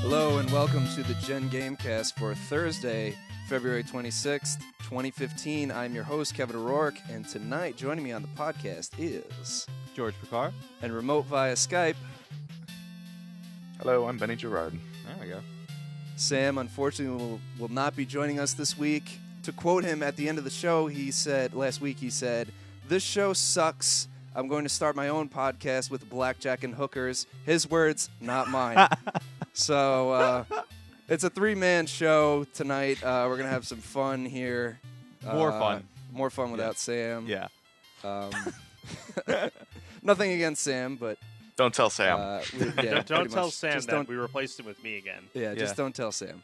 Hello and welcome to the GenGAMEcast for Thursday, February 26th, 2015. I'm your host, Kevin O'Rourke, and tonight joining me on the podcast is George Picard. And remote via Skype. Hello, I'm Benny Gerard. There we go. Sam, unfortunately, will not be joining us this week. To quote him at the end of the show, last week he said, "This show sucks. I'm going to start my own podcast with blackjack and hookers." His words, not mine. So it's a three-man show tonight. We're going to have some fun here. More fun. More fun without Sam. Yeah. Nothing against Sam, but... Don't tell Sam. Don't tell Sam that we replaced him with me again. Yeah, just don't tell Sam.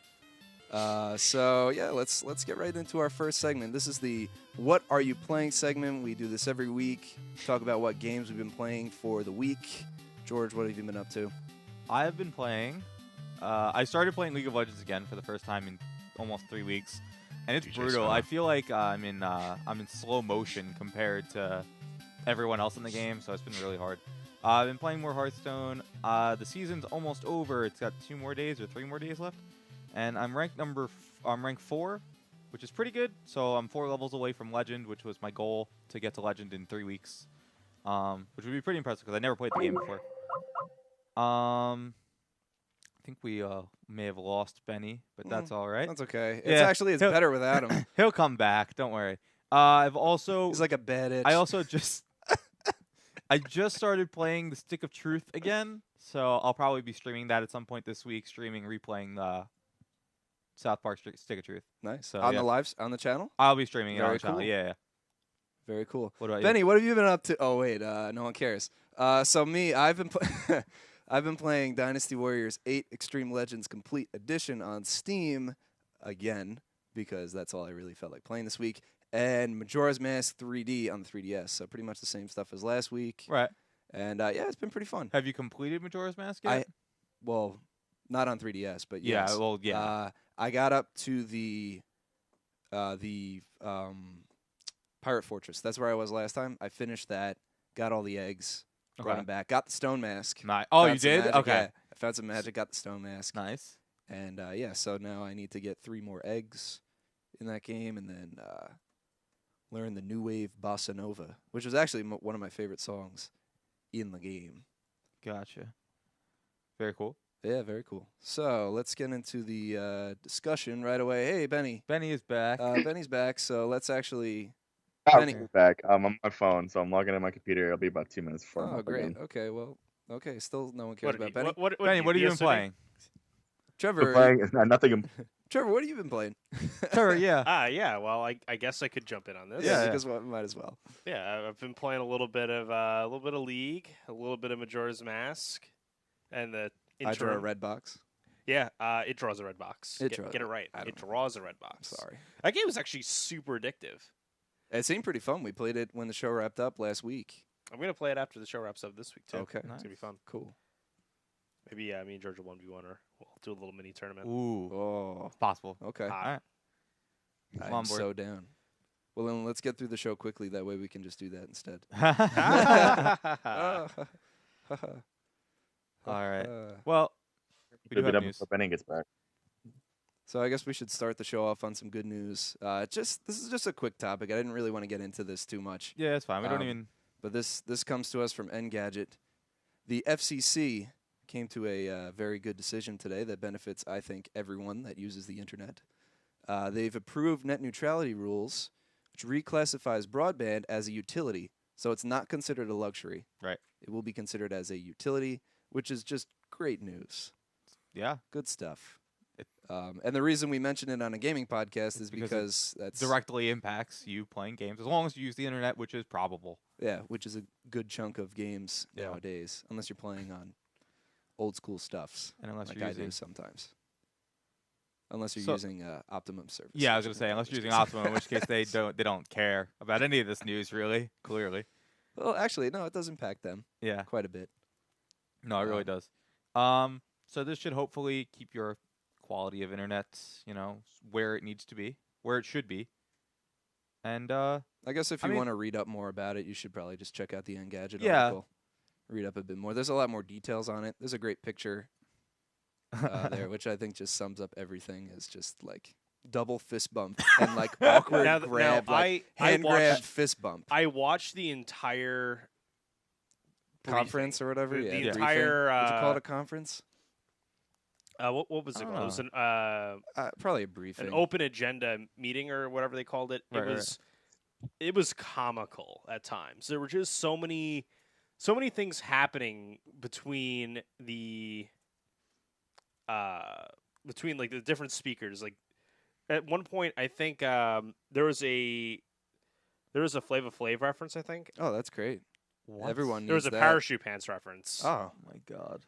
So yeah, let's get right into our first segment. This is the What Are You Playing segment. We do this every week. Talk about what games we've been playing for the week. George, what have you been up to? I have been playing. I started playing League of Legends again for the first time in almost 3 weeks, and it's brutal. I feel like I'm in slow motion compared to everyone else in the game, so it's been really hard. I've been playing more Hearthstone. The season's almost over. It's got 2 more days or 3 more days left, and I'm ranked 4, which is pretty good. So I'm 4 levels away from Legend, which was my goal to get to Legend in 3 weeks, which would be pretty impressive because I never played the game before. I think we may have lost Benny, but that's all right. That's okay. Yeah. It's better without him. He'll come back. Don't worry. He's like a bad itch. I also just I just started playing the Stick of Truth again, so I'll probably be streaming that at some point this week. Replaying the South Park Stick of Truth. Nice. So, on the channel. I'll be streaming it on the Very channel. cool. Yeah. Very cool. What about Benny, what have you been up to? Oh wait, no one cares. So me, I've been I've been playing Dynasty Warriors 8 Extreme Legends Complete Edition on Steam again because that's all I really felt like playing this week. And Majora's Mask 3D on the 3DS, so pretty much the same stuff as last week. Right. And yeah, it's been pretty fun. Have you completed Majora's Mask yet? Well, not on 3DS, but yeah. yes. Well, yeah. I got up to the Pirate Fortress. That's where I was last time. I finished that, got all the eggs. Brought him back. Got the stone mask. Nice. Oh, you did? Magic. Okay. Yeah, I found some magic, got the stone mask. Nice. And yeah, so now I need to get 3 more eggs in that game and then learn the New Wave Bossa Nova, which was actually one of my favorite songs in the game. Gotcha. Very cool. Yeah, very cool. So let's get into the discussion right away. Hey, Benny. Benny is back. Benny's back, so let's actually... Benny. Back. I'm on my phone, so I'm logging in my computer. It'll be about 2 minutes before I'm up great. again. Okay, well, still no one cares about Benny. Benny, what have you been playing? Trevor, nothing. Trevor, what have you been playing? Trevor, yeah. Yeah. Well, I guess I could jump in on this. Yeah, because we might as well. Yeah, I've been playing a little bit of League, a little bit of Majora's Mask, and the I draw a red box. Yeah, it draws a red box. Get it right. It draws a red box. Sorry. That game was actually super addictive. It seemed pretty fun. We played it when the show wrapped up last week. I'm gonna play it after the show wraps up this week too. Okay, it's gonna be fun. Cool. Maybe me and George will 1v1 or we'll do a little mini tournament. Ooh. Oh, Possible. okay. All right. I'm so down. Well, then let's get through the show quickly. That way we can just do that instead. All right. Well, we do have news. Benny gets back. So I guess we should start the show off on some good news. This is just a quick topic. I didn't really want to get into this too much. Yeah, it's fine. We don't even. But this comes to us from Engadget. The FCC came to a very good decision today that benefits, I think, everyone that uses the internet. They've approved net neutrality rules, which reclassifies broadband as a utility. So it's not considered a luxury. Right. It will be considered as a utility, which is just great news. Yeah. Good stuff. And the reason we mention it on a gaming podcast is because that's directly impacts you playing games, as long as you use the internet, which is probable. Yeah, which is a good chunk of games nowadays, unless you're playing on old school stuffs, and unless like you're I using do sometimes. Unless you're using Optimum service. Yeah, I was gonna say unless you're using Optimum, in which case they don't care about any of this news really. Clearly. Well, actually, no, it does impact them. Yeah, quite a bit. No, it really does. So this should hopefully keep your quality of internet, where it needs to be, where it should be. And I guess if you want to read up more about it, you should probably just check out the Engadget article. Read up a bit more. There's a lot more details on it. There's a great picture there, which I think just sums up everything. Is just like double fist bump and like awkward grab, like hand grab, fist bump. I watched the entire conference or whatever. The briefing. entire. Would you call it a conference? What was it called? It was an probably a briefing, an open agenda meeting or whatever they called it. It was comical at times. There were just so many things happening between the like the different speakers. Like at one point, I think there was a Flava Flav reference. I think. Oh, that's great. What? Everyone. There was a Parachute Pants reference. Oh my God.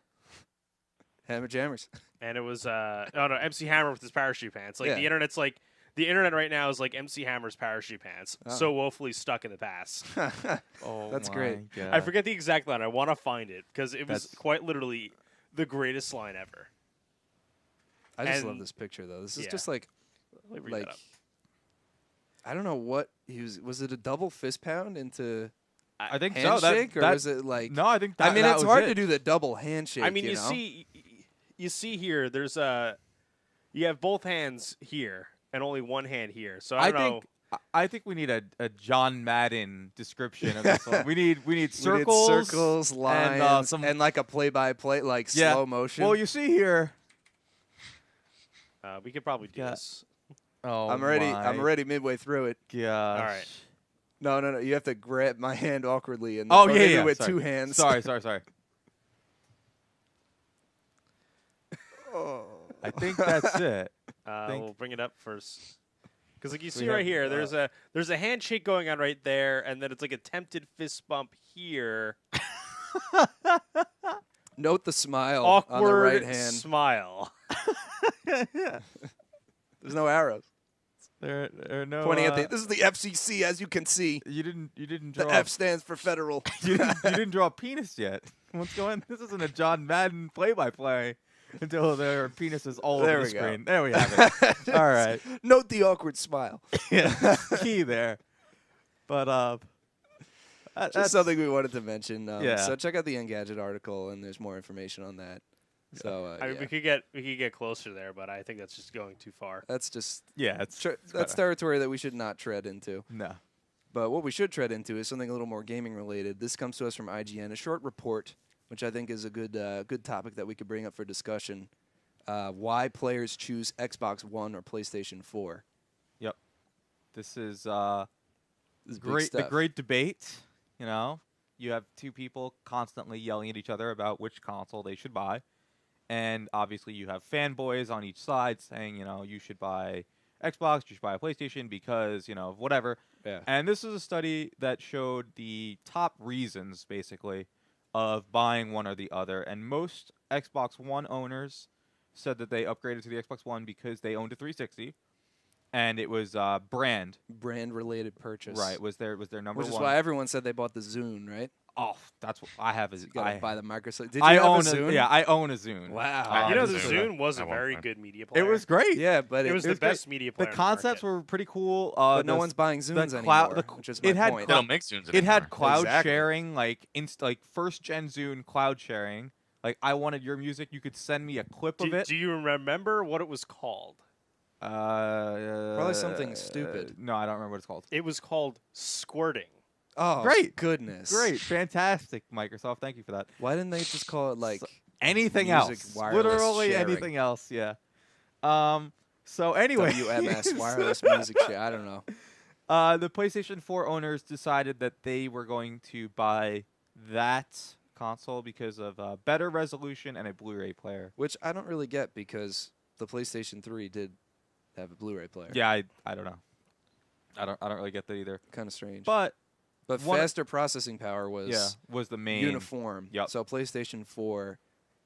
Hammer Jammers. And it was MC Hammer with his parachute pants. Like the internet right now is like MC Hammer's parachute pants. Oh. So woefully stuck in the past. Oh, that's great. God. I forget the exact line. I want to find it because it was quite literally the greatest line ever. I just love this picture though. This is just like I don't know what he was. Was it a double fist pound into? I think handshake, so. Or was it like? No, I think that. I mean, that it's was hard it. to do the double handshake. I mean, you see here. There's you have both hands here and only one hand here. So I don't know. I think we need a John Madden description of this one. We need circles, circles, lines, and like a play-by-play, like slow motion. Well, you see here. We could probably do this. Oh, I'm already midway through it. Yeah. All right. No. You have to grab my hand awkwardly and with sorry. 2 hands. Sorry. Oh. I think that's it. We'll bring it up first. Because like you see right here, there's a handshake going on right there, and then it's like a attempted fist bump here. Note the smile Awkward on the right hand. smile. There's no arrows. There are no Pointing at this is the FCC, as you can see. You didn't The draw. F stands for federal. You didn't draw a penis yet. What's going? This isn't a John Madden play-by-play until there are penises all over the screen. There we have it. All right. Note the awkward smile. Yeah, key there. But Just something we wanted to mention. Yeah. So check out the Engadget article, and there's more information on that. So I mean, we could get closer there, but I think that's just going too far. that's just that's territory that we should not tread into. No. But what we should tread into is something a little more gaming related. This comes to us from IGN, a short report, which I think is a good topic that we could bring up for discussion. Why players choose Xbox One or PlayStation 4. Yep. This is This is big the stuff. great debate. You know, you have two people constantly yelling at each other about which console they should buy. And obviously you have fanboys on each side saying, you know, you should buy Xbox, you should buy a PlayStation because, you know, whatever. Yeah. And this is a study that showed the top reasons, basically, of buying one or the other. And most Xbox One owners said that they upgraded to the Xbox One because they owned a 360. And it was brand-related purchase. Right, was their number one. Which is why everyone said they bought the Zune, right? Oh, that's what I have. You gotta buy the Microsoft. Did you I have own a Zune? Yeah, I own a Zune. Wow. You know, the the Zune Zune was a at one very point. good media player. It was great. Yeah, but It was the was best great. media The player. concepts were pretty cool. but no one's buying Zunes anymore, which is my it had point. They don't make Zunes anymore. It had cloud Exactly. sharing, like first gen Zune cloud sharing. Like I wanted your music, you could send me a clip of it. Do you remember what it was called? Probably something stupid. No, I don't remember what it's called. It was called squirting. Oh, Great. goodness. Great, fantastic, Microsoft. Thank you for that. Why didn't they just call it like Anything music else? wireless Literally sharing? anything else. Yeah. So anyway, WMS, wireless music share? I don't know. The PlayStation 4 owners decided that they were going to buy that console because of better resolution and a Blu-ray player. Which I don't really get because the PlayStation 3 did have a Blu-ray player. Yeah, I don't know. I don't really get that either. Kind of strange. But one- faster processing power was was the main uniform. Yep. So PlayStation 4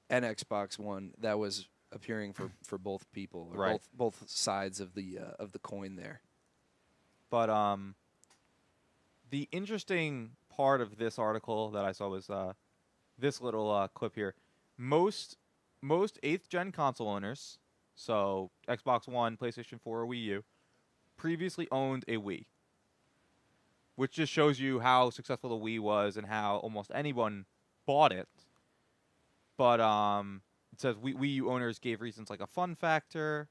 and Xbox One, that was appearing for both people, or Right. both sides of the coin there. But the interesting part of this article that I saw was this little clip here. Most 8th gen console owners, so Xbox One, PlayStation 4, or Wii U, previously owned a Wii, which just shows you how successful the Wii was and how almost anyone bought it. But it says Wii U owners gave reasons like a fun factor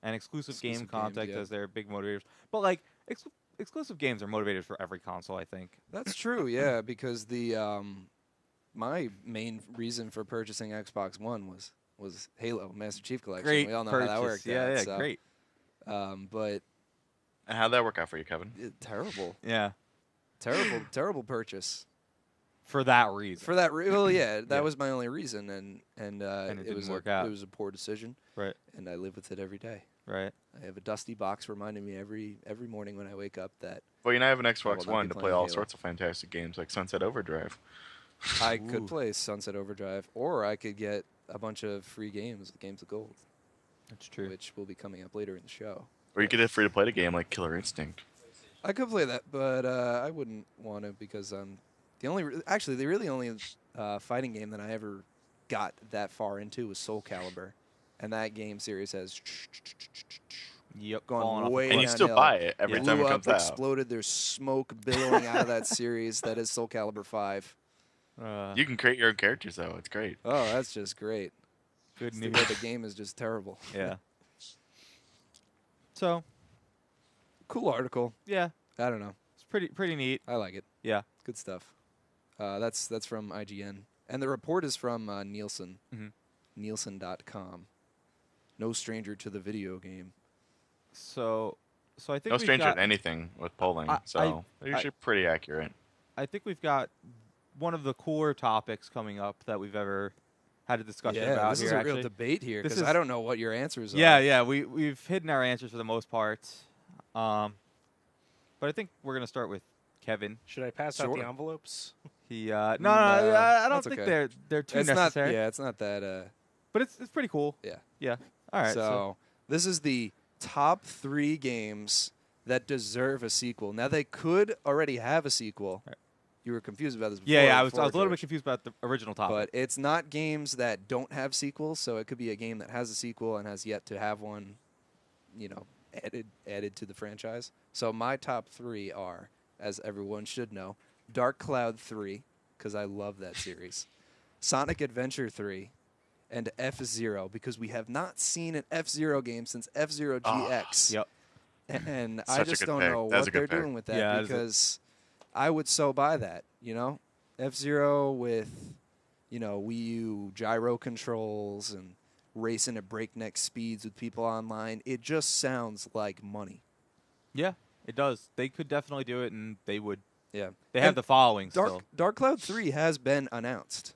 and exclusive game Exclusive content games, yeah. as their big motivators. But like exclusive games are motivators for every console, I think. That's true, yeah, because the my main reason for purchasing Xbox One was Halo Master Chief Collection. Great We all know purchase. how that worked Yeah, out. yeah, So, great. But And how'd that work out for you, Kevin? terrible, Yeah, terrible purchase. for that reason. For that, well, yeah, that Yeah. was my only reason, and it it was didn't work out. It was a poor decision, Right, and I live with it every day. right. I have a dusty box reminding me every morning when I wake up that Well, I have an will Xbox not One be to play playing all Halo. sorts of fantastic games like Sunset Overdrive. I Ooh. could play Sunset Overdrive, or I could get a bunch of free games, Games of Gold, That's true. which will be coming up later in the show. Or you could get free to play the game like Killer Instinct. I could play that, but I wouldn't want to because actually the really only fighting game that I ever got that far into was Soul Calibur, and that game series has Yep, gone falling off a way And you cliff. still downhill. buy it every Yeah. time Blew it up, comes out. exploded. There's smoke billowing out of that series. That is Soul Calibur 5. You can create your own characters though. It's great. Oh, that's just great. Good It's news. the game is just terrible. Yeah. So, Cool article. yeah, I don't know. it's pretty neat. I like it. Yeah. Good stuff. That's from IGN, and the report is from Nielsen. Mhm. Nielsen.com. No stranger to the video game. So I think No we've stranger got, to anything with polling, I- so they're usually pretty accurate. I think we've got one of the cooler topics coming up that we've ever had a discussion about this here. is a actually. real debate here This because I is- don't know what your answers are. Yeah, we've hidden our answers for the most part. But I think we're gonna start with Kevin. Should I pass out Sure. the envelopes? He no, No, I don't that's think okay. they're too It's necessary. not. Yeah, it's not that. But it's pretty cool. Yeah. Yeah. All right. So this is the top 3 games that deserve a sequel. Now they could already have a sequel. Right. You were confused about this before. yeah, I was before, a little bit George. confused about the original topic. But it's not games that don't have sequels, so it could be a game that has a sequel and has yet to have one, added to the franchise. So my top 3 are, as everyone should know, Dark Cloud 3, because I love that series, Sonic Adventure 3, and F-Zero, because we have not seen an F-Zero game since F-Zero GX. Yep. And I Such a just good don't pick. know That's a what good they're pick. doing with that Yeah, that is a- because I would so buy that, F-Zero with, Wii U gyro controls and racing at breakneck speeds with people online. It just sounds like money. Yeah, it does. They could definitely do it, and they would. Yeah. They have And the following still. Dark Cloud 3 has been announced.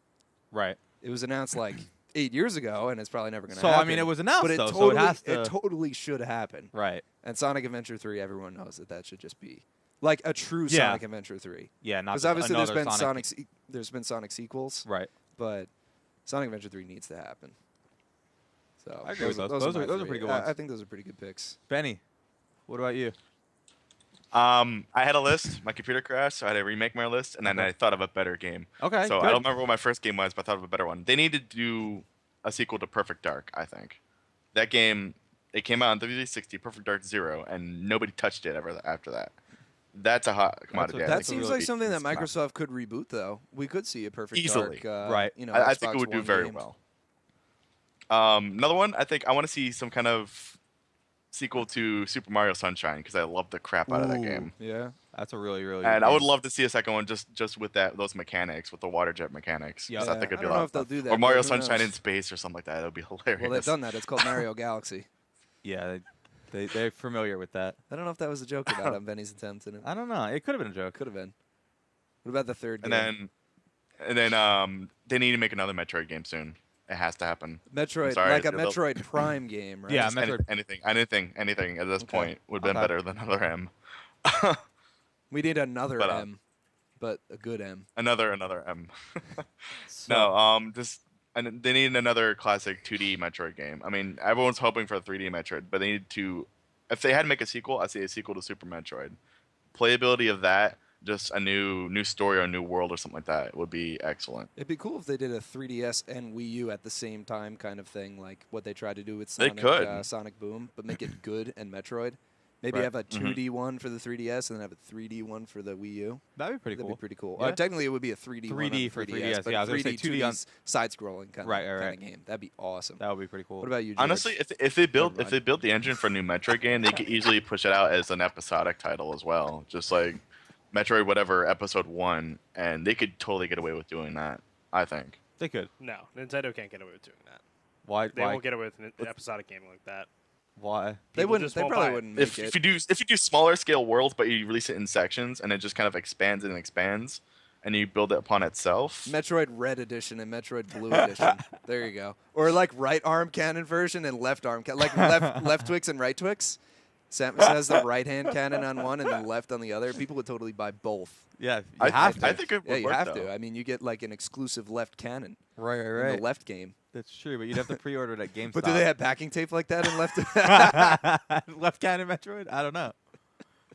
Right. It was announced like 8 years ago, and it's probably never going to So happen. I mean, it was announced but it though, totally, so it has to. it totally should happen. Right. And Sonic Adventure 3, everyone knows that should just be like a true Yeah. Sonic Adventure 3. Yeah. Not Because just obviously there's another been there's been Sonic sequels, Right. but Sonic Adventure 3 needs to happen. So I agree with those. Those my are three. pretty good ones. I think those are pretty good picks. Benny, what about you? I had a list. My computer crashed, so I had to remake my list, and then Okay. I thought of a better game. Okay. So good. I don't remember what my first game was, but I thought of a better one. They need to do a sequel to Perfect Dark, I think. That game, it came out on 360, Perfect Dark 0, and nobody touched it ever after that. That's a hot commodity. I That think seems it like really something that is not. Microsoft could reboot, though. We could see a Perfect Easily. Dark, Right. I think Xbox it would do One very game. well. Another one, I want to see some kind of sequel to Super Mario Sunshine because I love the crap out of that Ooh. game. Yeah. That's a really good And I would game. love to see a second one just with those mechanics, with the water jet mechanics. Yeah. 'cause I think it'd I be a don't know lot if they'll of do fun. that. Or but Mario who Sunshine knows? in space or something like that. It would be hilarious. Well, they've done that. It's called Mario Galaxy. Yeah, they're familiar with that. I don't know if that was a joke about on Benny's attempt. And it I don't know. It could have been a joke. could have been. What about the third And game? then they need to make another Metroid game soon. It has to happen. Metroid, sorry, like a they'll- Metroid Prime game, right? Yeah, Just Metroid. anything at this Okay. point would have been Okay. better than another M. We need another But, M, but a good M. another M. So, And they need another classic 2D Metroid game. I mean, everyone's hoping for a 3D Metroid, but they need to. If they had to make a sequel, I'd say a sequel to Super Metroid. Playability of that, just a new story or a new world or something like that would be excellent. It'd be cool if they did a 3DS and Wii U at the same time kind of thing, like what they tried to do with They Sonic, could. Sonic Boom, but make it good and Metroid. Maybe Right. have a 2D one for the 3DS and then have a 3D one for the Wii U. That'd be pretty That'd cool. be pretty cool. Yeah. Technically, it would be a 3D, one on 3D the for 3DS, 3DS. but Yeah, I was gonna 3D, say 2D 2D side-scrolling kind Right, of game. That'd be awesome. That would be pretty cool. What about you, George? Honestly, if they build the engine for a new Metroid game, they could easily push it out as an episodic title as well, just like Metroid whatever Episode 1, and they could totally get away with doing that. I think. They could. No, Nintendo can't get away with doing that. Why? They won't get away with an episodic game like that. Why? They People wouldn't. just They won't probably buy it. wouldn't make If it. you do smaller scale worlds, but you release it in sections, and it just kind of expands and expands, and you build it upon itself. Metroid Red Edition and Metroid Blue Edition. There you go. Or like right arm cannon version and left arm cannon. Like left Twix and right Twix. Samus has the right hand cannon on one and the left on the other. People would totally buy both. Yeah, you I have to. I think it would Yeah, you work, have though. to. I mean, you get like an exclusive left cannon right, in the left game. That's true, but you'd have to pre-order it at GameStop. But do they have backing tape like that in left? left cannon Metroid? I don't know.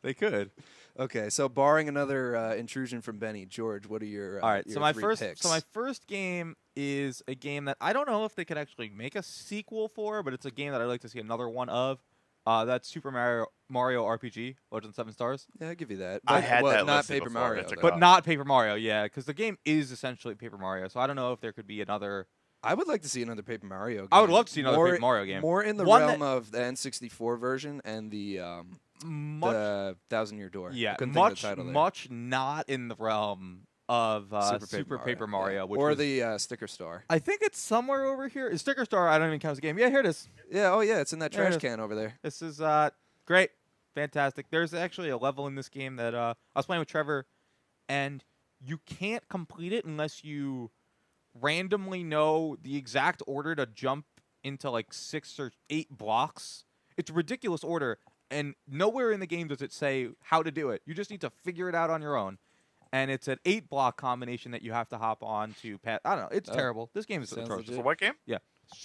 They could. Okay, so barring another intrusion from Benny, George, what are your All right, your so my three first picks? so my first game is a game that I don't know if they could actually make a sequel for, but it's a game that I'd like to see another one of. That's Super Mario RPG, Legend of 7 Stars. Yeah, I'll give you that. I But had what, that not listed Paper before, Mario. I took it though. But not Paper Mario, yeah, because the game is essentially Paper Mario. So I don't know if there could be another. I would like to see another Paper Mario game. I would love to see another more, Paper Mario game. More in the One realm that- of the N64 version and the Much, Thousand Year Door. yeah, Couldn't think of much, the title there. much not in the realm of Super Paper yeah. Mario, which or was, the Sticker Star. I think it's somewhere over here. Is Sticker Star? I don't even count as a game. Yeah, here it is. Yeah, oh yeah, it's in that There it trash is. can over there. This is great, fantastic. There's actually a level in this game that I was playing with Trevor, and you can't complete it unless you randomly know the exact order to jump into like 6 or 8 blocks. It's a ridiculous order, and nowhere in the game does it say how to do it. You just need to figure it out on your own. And it's an 8-block combination that you have to hop on to pass. I don't know. It's Oh. terrible. This game is Sounds atrocious. legit. For what game? Yeah.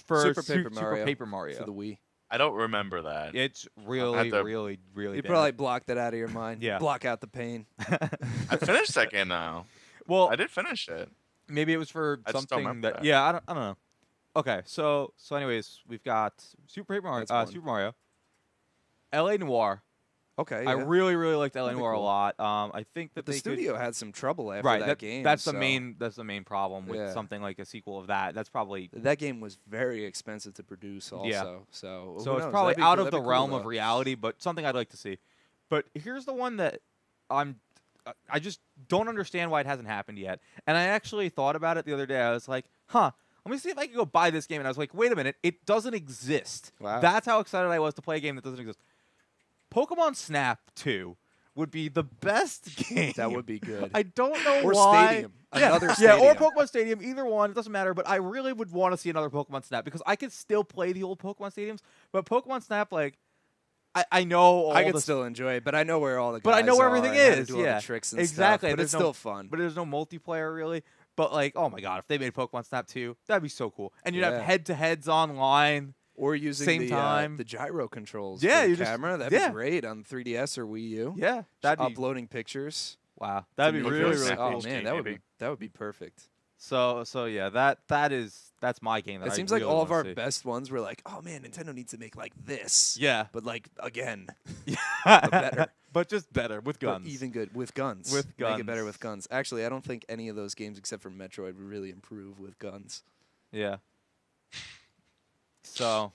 For Super Paper Mario. Super Paper Mario. For the Wii. I don't remember that. It's really, to- really, really You bad. probably blocked that out of your mind. Yeah. Block out the pain. I finished that game now. Well, I did finish it. maybe it was for I just don't something remember that. that. Yeah, I don't know. Okay, so anyways, we've got Super Paper Mario. That's one. Super Mario. L.A. Noire. Okay. I yeah. really, really liked L.A. That'd be Noire cool. a lot. I think that But the they studio had some trouble after could, right. that game. That's the so main. That's the main problem with Yeah. something like a sequel of that. That's probably. That game was very expensive to produce. Also, Yeah. so So who it's knows? probably That'd be out cool- of the that'd be cool, realm of though. reality, but something I'd like to see. But here's the one that I just don't understand why it hasn't happened yet. And I actually thought about it the other day. I was like, let me see if I can go buy this game. And I was like, wait a minute, it doesn't exist. Wow. That's how excited I was to play a game that doesn't exist. Pokemon Snap 2 would be the best game. That would be good. I don't know Or why. Stadium. Yeah, Another yeah, or Stadium. Pokemon Stadium. Either one, it doesn't matter. But I really would want to see another Pokemon Snap because I could still play the old Pokemon Stadiums. But Pokemon Snap, like, I know all I could the still enjoy it, but I know where all the But I guys know where are everything and how to is, do all yeah. the tricks and Exactly, stuff. But there's it's no- still fun. but there's no multiplayer really. But like, oh my god, if they made Pokemon Snap 2, that'd be so cool. And you'd have Yeah. head-to-heads online. Or using Same the time. the gyro controls Yeah, for you the just- camera. That'd yeah. be great on 3DS or Wii U. Yeah, Just that'd be uploading pictures. wow. That'd be to really, Matrix. really Snap cool. Oh HD, man, that would maybe. be perfect. So yeah, that's my game. That It I seems really like all of wanna our see. best ones were like, oh man, Nintendo needs to make like this. Yeah, But like again, but better. but just better with but guns. even good with guns. With Make it better guns. with guns. Actually, I don't think any of those games except for Metroid would really improve with guns. Yeah. So,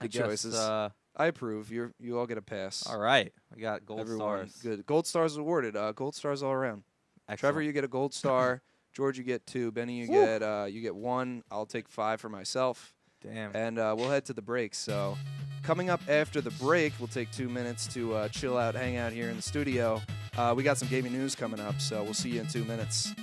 I Good guess, choices. I approve. You all get a pass. all right, we got gold Everyone, stars. good. Gold stars awarded. Gold stars all around. Excellent. Trevor, you get a gold star. George, you get 2. Benny, you Woo. get 1. I'll take 5 for myself. Damn. And we'll head to the break. So, coming up after the break, we'll take 2 minutes to chill out, hang out here in the studio. We got some gaming news coming up, so we'll see you in 2 minutes.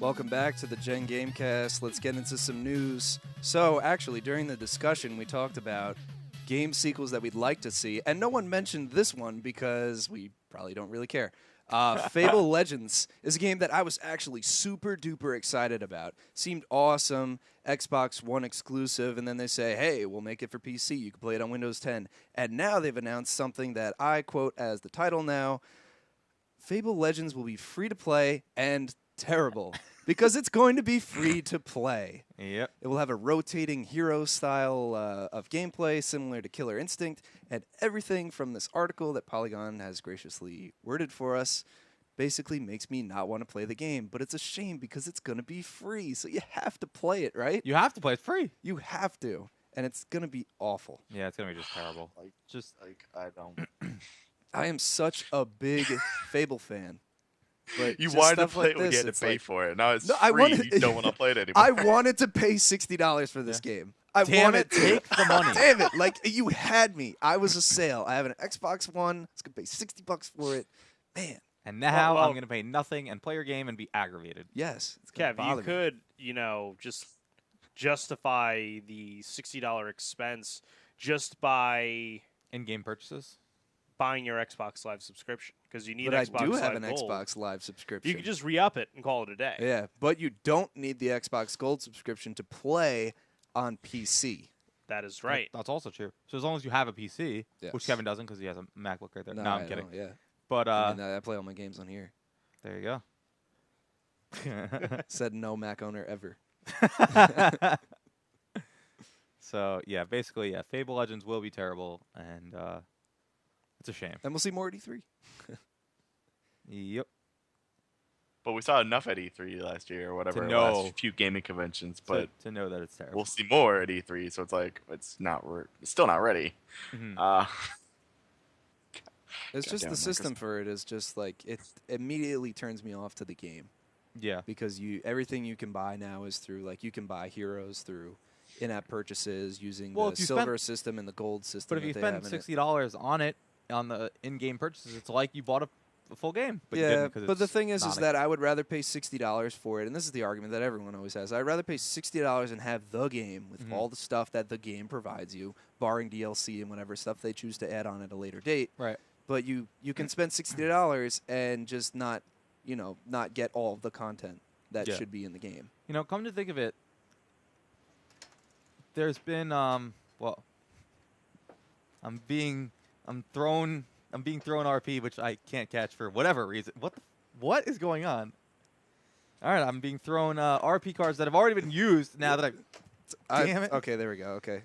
Welcome back to the GenGAMEcast. Let's get into some news. So, actually, during the discussion, we talked about game sequels that we'd like to see, and no one mentioned this one because we probably don't really care. Fable Legends is a game that I was actually super duper excited about. Seemed awesome, Xbox One exclusive, and then they say, hey, we'll make it for PC. You can play it on Windows 10. And now they've announced something that I quote as the title now. Fable Legends will be free to play and terrible because it's going to be free to play. Yep. It will have a rotating hero style of gameplay similar to Killer Instinct, and everything from this article that Polygon has graciously worded for us basically makes me not want to play the game. But it's a shame because it's going to be free, so you have to play it, right? You have to play it free. You have to, and it's going to be awful. Yeah, it's going to be just terrible. I don't. I am such a big Fable fan. But You just wanted to stuff play like it when you this, had to it's pay like, for it. Now it's No, free. I wanted- You don't want to play it anymore. I wanted to pay $60 for this game. I Damn wanted it, to. take the money. Damn it! Like you had me. I was a sale. I have an Xbox One. I was gonna pay $60 for it. Man, And now Well- I'm going to pay nothing and play your game and be aggravated. yes. It's gonna Kev, bother you me. could, just justify the $60 expense just by In-game purchases? buying your Xbox Live subscription because you need But I Xbox do have Live an Gold. Xbox Live subscription. You could just re-up it and call it a day. Yeah, but you don't need the Xbox Gold subscription to play on PC. That is right. That's also true. So as long as you have a PC, Yes. which Kevin doesn't because he has a MacBook right there. No, I I'm kidding. don't, yeah, But I, mean, I play all my games on here. there you go. Said no Mac owner ever. So yeah, basically, yeah, Fable Legends will be terrible, and it's a shame. And we'll see more at E3. Yep. But we saw enough at E3 last year or whatever. know. Last few gaming conventions, but to know that it's terrible. we'll see more at E3. So it's like it's still not ready. Mhm. It's just Goddamn the system Microsoft. for it is just like it immediately turns me off to the game Yeah. because everything you can buy now is through like you can buy heroes through in-app purchases using Well, the if you silver system and the gold system. But if you that they have spend in it. $60 on it on the in-game purchases, it's like you bought a full game. But you Yeah, didn't 'cause but the it's thing is not a- that I would rather pay $60 for it, and this is the argument that everyone always has. I'd rather pay $60 and have the game with Mhm. all the stuff that the game provides you, barring DLC and whatever stuff they choose to add on at a later date. right. But you can spend $60 and just not get all of the content that Yeah. should be in the game. You know, come to think of it, there's been well, I'm being thrown RP, which I can't catch for whatever reason. What is going on? All right, I'm being thrown RP cards that have already been used. Now that Damn it. Okay, there we go. Okay.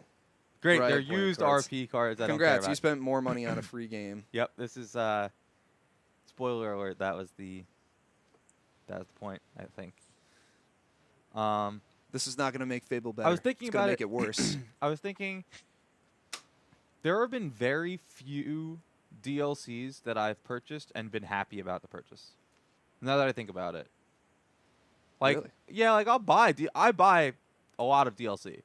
great, Right, they're point used cards. RP cards. I don't Congrats, care you about. spent more money on a free game. Yep, this is spoiler alert. That was the point, I think. This is not going to make Fable better. I was thinking it's gonna about make it worse. I was thinking there have been very few DLCs that I've purchased and been happy about the purchase. Now that I think about it. Like, Really? yeah, like I buy a lot of DLC.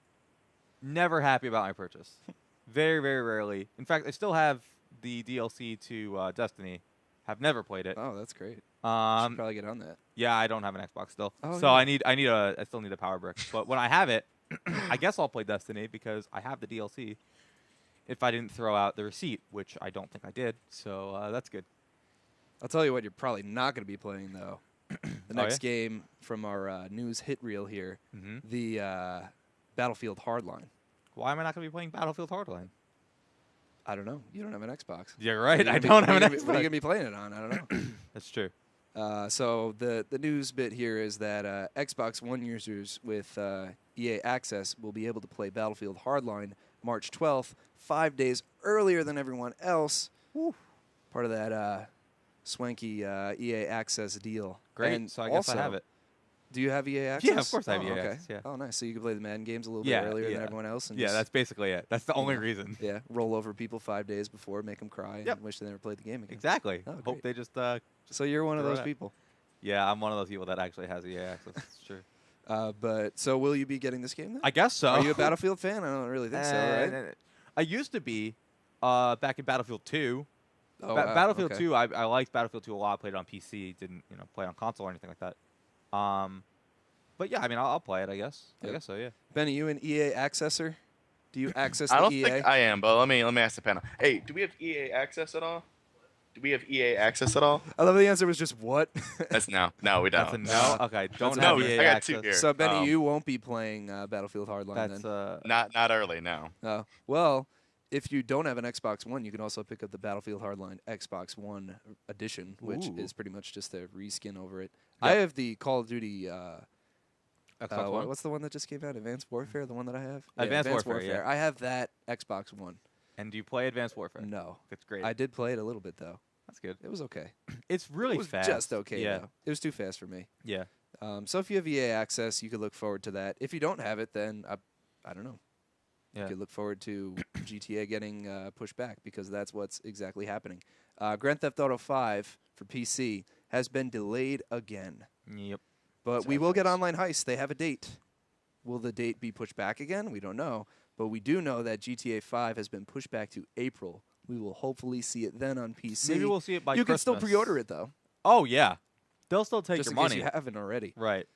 Never happy about my purchase. Very, very rarely. In fact, I still have the DLC to Destiny. Have never played it. Oh, that's great. Should Um, probably get on that. yeah, I don't have an Xbox still, Oh, so yeah. I still need a power brick. But when I have it, I guess I'll play Destiny because I have the DLC. If I didn't throw out the receipt, which I don't think I did, so that's good. I'll tell you what, you're probably not going to be playing though. The Oh, next game from our news hit reel here, Mm-hmm. the Battlefield Hardline. Why am I not going to be playing Battlefield Hardline? I don't know. You don't have an Xbox. You're What are right. you I gonna be- don't what are have you an gonna be- What are you Xbox. going to be playing it on? I don't know. That's true. So the news bit here is that Xbox One users with EA Access will be able to play Battlefield Hardline March 12th, 5 days earlier than everyone else. Part of that swanky EA Access deal. Great. And So I guess I also, have it. Do you have EA Access? Yeah, of course I have Oh, EA okay. Access, yeah. Oh, nice. So you can play the Madden games a little Yeah, bit earlier than yeah. everyone else. And Yeah, just, that's basically it. That's the only Yeah. reason. yeah, roll over people 5 days before, make them cry, Yep. and wish they never played the game again. Exactly. Oh, Hope great. they just. So you're one of Throw those it. people. Yeah, I'm one of those people that actually has EA Access. It's true. But so will you be getting this game then? I guess so. Are you a Battlefield fan? I don't really think so, right? I used to be back in Battlefield 2. Oh, wow. Battlefield Okay. 2, I liked Battlefield 2 a lot. I played it on PC. Didn't play it on console or anything like that. But yeah, I mean, I'll play it. I guess. Yep. I guess so. Yeah. Benny, you an EA accessor? Do you access I the don't EA? think I am, but let me ask the panel. Hey, do we have EA access at all? Do we have EA access at all? I love the answer was just what? That's no. No, we don't. That's a no. Okay, don't no, have I EA got access. 2 here. So Benny, you won't be playing Battlefield Hardline That's then. Not early, no. Oh, well, if you don't have an Xbox One, you can also pick up the Battlefield Hardline Xbox One edition, which Ooh. is pretty much just a reskin over it. Yep. I have the Call of Duty. Xbox One. What's the one that just came out? Advanced Warfare, the one that I have. Advanced Warfare, yeah. I have that Xbox One. And do you play Advanced Warfare? No, It's great. I did play it a little bit though. That's good. It was okay. It's really it was fast. just okay. Yeah. Though. It was too fast for me. Yeah. So if you have EA access, you could look forward to that. If you don't have it, then I don't know. Yeah. You could look forward to GTA getting pushed back because that's what's exactly happening. Grand Theft Auto 5 for PC has been delayed again. Yep. But we will get Online Heist. They have a date. Will the date be pushed back again? We don't know. But we do know that GTA 5 has been pushed back to April. We will hopefully see it then on PC. Maybe we'll see it by You can Christmas. still pre-order it, though. Oh, yeah. They'll still take just your in case money. you haven't already. Right.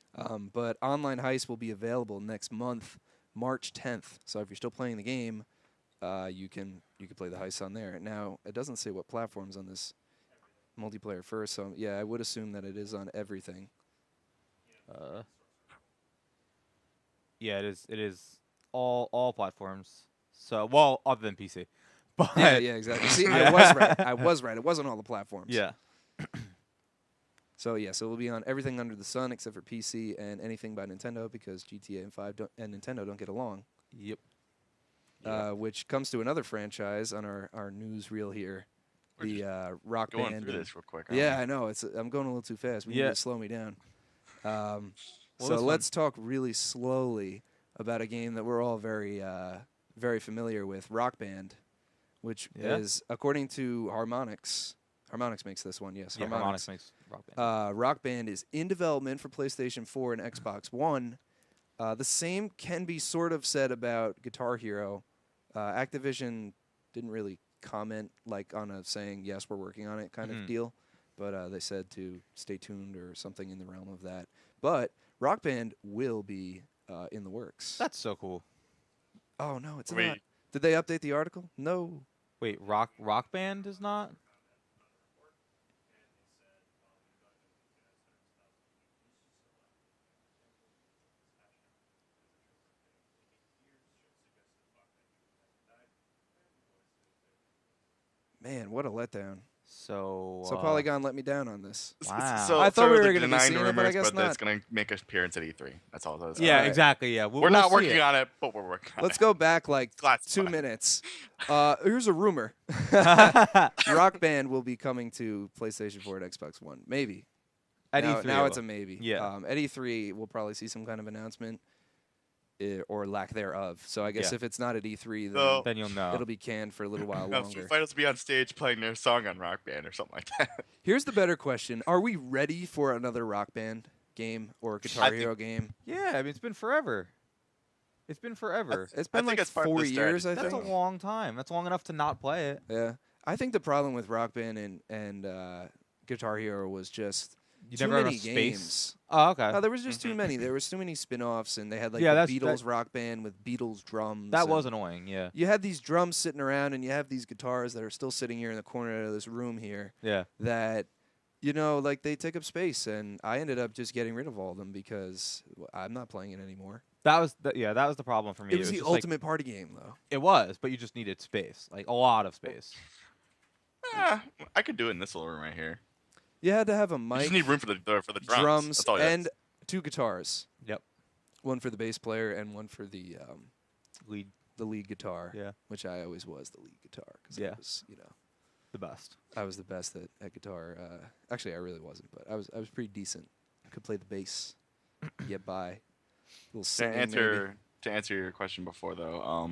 But Online Heist will be available next month, March 10th. So if you're still playing the game, you can play the heist on there. Now, it doesn't say what platforms on this multiplayer first, so yeah, I would assume that it is on everything. Yeah, it is all platforms. So, well, other than PC. But Yeah, exactly. See, I was right. I was right. It wasn't all the platforms. yeah. So yeah, so it'll be on everything under the sun except for PC and anything by Nintendo because GTA and Nintendo don't get along. Yep. Which comes to another franchise on our news reel here, the Rock Going Band. through this real quick. Yeah, I know. I'm going a little too fast. We need Yeah. to slow me down. Well, So this let's talk really slowly about a game that we're all very familiar with, Rock Band, which is, according to Harmonix makes this one, yes. Yeah, Harmonix makes Rock Band. Rock Band is in development for PlayStation 4 and Xbox One. The same can be sort of said about Guitar Hero. Activision didn't really comment on a saying, yes, we're working on it kind of deal. But they said to stay tuned or something in the realm of that. But Rock Band will be in the works. That's so cool. Oh, no, it's Wait. not. Did they update the article? No. Wait, Rock Band is not? Man, what a letdown. So Polygon let me down on this. Wow. So, I thought we were going gonna be seeing it, but I guess That's not. going to make an appearance at E3. That's all. That's yeah, Alright. exactly. Yeah, We're not working on. on it, but we're working on Let's it. go back like Classified. 2 minutes. Here's a rumor. Rock Band will be coming to PlayStation 4 and Xbox One. Maybe. At now, E3. now it's a maybe. Yeah. At E3, we'll probably see some kind of announcement or lack thereof. So I guess Yeah. if it's not at E3, then So- Then you'll know. it'll be canned for a little while No, longer. Foo Fighters will be on stage playing their song on Rock Band or something like that. Here's the better question. Are we ready for another Rock Band game or Guitar think- Hero game? Yeah, I mean it's been forever. It's been forever. It's I been think like that's part of 4 the years, I That's a think. long time. That's long enough to not play it. Yeah. I think the problem with Rock Band and Guitar Hero was just You too never have many enough space. games. Oh, okay. No, there was just too many. There was too many spin-offs, and they had Yeah, the that's- Beatles Rock Band with Beatles drums. That and was annoying. Yeah. You had these drums sitting around, and you have these guitars that are still sitting here in the corner of this room here Yeah. that, they take up space, and I ended up just getting rid of all of them because I'm not playing it anymore. That was the problem for me. It was the just like- ultimate party game, though. it was, but you just needed space, like a lot of space. I could do it in this little room right here. You had to have a You mic, just need room for the drums. drums, That's all it is. and 2 guitars. Yep. One for the bass player and one for the Lead. lead guitar. Yeah. Which I always was the lead guitar because Yeah. I was, The best. I was the best at guitar. Actually, I really wasn't, but I was pretty decent. I could play the bass, get by. A little To singing, answer your question before though,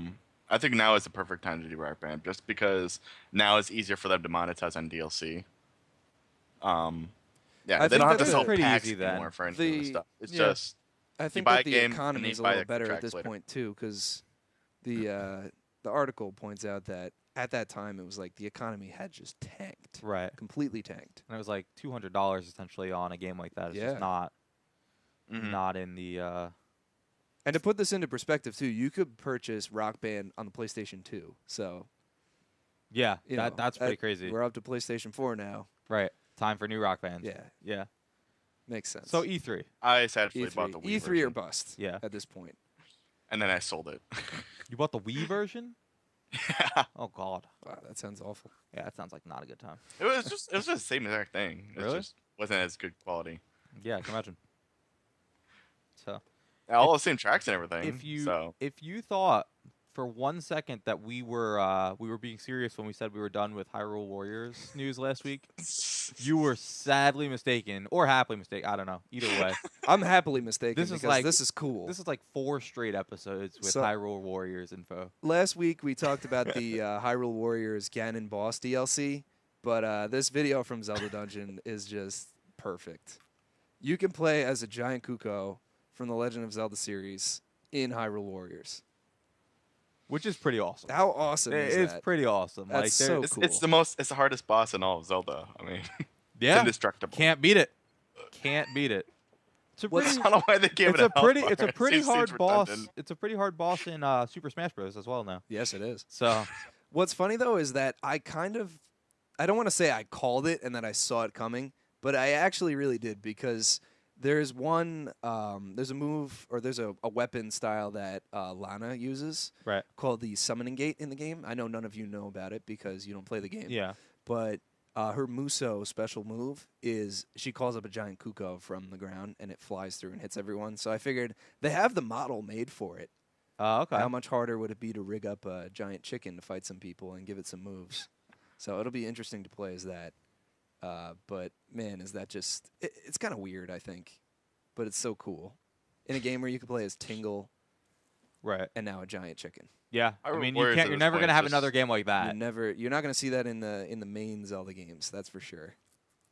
I think now is the perfect time to do Rock Band, just because now it's easier for them to monetize on DLC. I They think don't have that to sell pretty packs easy then. anymore for any of this The- stuff. It's yeah. just I think buy that a the game, and economy then is you a buy little the better at tracks this later. point too, because the article points out that at that time it was like the economy had just tanked, Right. completely tanked. And it was like $200 essentially on a game like that. It's Yeah. just not. not in the. And to put this into perspective too, you could purchase Rock Band on the PlayStation 2. So Yeah, you know, that's pretty crazy. We're up to PlayStation 4 now. Right. Time for new Rock Band. Yeah, Yeah. makes sense. So E3. I sadly E3, bought the Wii E3 version, or bust. Yeah. At this point. and then I sold it. You bought the Wii version? Yeah. Oh God. Wow, that sounds awful. Yeah, that sounds like not a good time. It was just the same exact thing. It Really? just wasn't as good quality. Yeah, I can imagine. So All the same tracks and everything. if you thought for 1 second that we were being serious when we said we were done with Hyrule Warriors news last week, you were sadly mistaken or happily mistaken. I don't know. Either way, I'm happily mistaken This is because like- this is cool. this is like 4 straight episodes with So- Hyrule Warriors info. Last week we talked about the Hyrule Warriors Ganon Boss DLC, but this video from Zelda Dungeon is just perfect. You can play as a giant Kuko from the Legend of Zelda series in Hyrule Warriors. Which is pretty awesome. How awesome is It's that? pretty awesome. That's like so there- cool. It's the hardest boss in all of Zelda. I mean, it's yeah, indestructible. can't beat it. Can't beat it. It's a I pretty, don't know why they gave it's it a pretty, health it's a bar. It pretty seems hard boss. redundant. It's a pretty hard boss in Super Smash Bros. As well now. Yes, it is. So What's funny though is that I don't want to say I called it and that I saw it coming, but I actually really did because there's a move or there's a weapon style that Lana uses right, called the Summoning Gate in the game. I know none of you know about it because you don't play the game. yeah, But her Muso special move is she calls up a giant Kuko from the ground and it flies through and hits everyone. So I figured they have the model made for it. okay. How much harder would it be to rig up a giant chicken to fight some people and give it some moves? So it'll be interesting to play as that. But man, is that just... It's kind of weird, I think. But it's so cool. In a game where you can play as Tingle Right. and now a giant chicken. Yeah. I Hyrule mean, Warriors at you're this never point gonna is have just- another game like that. You're not going to see that in the main Zelda games, that's for sure.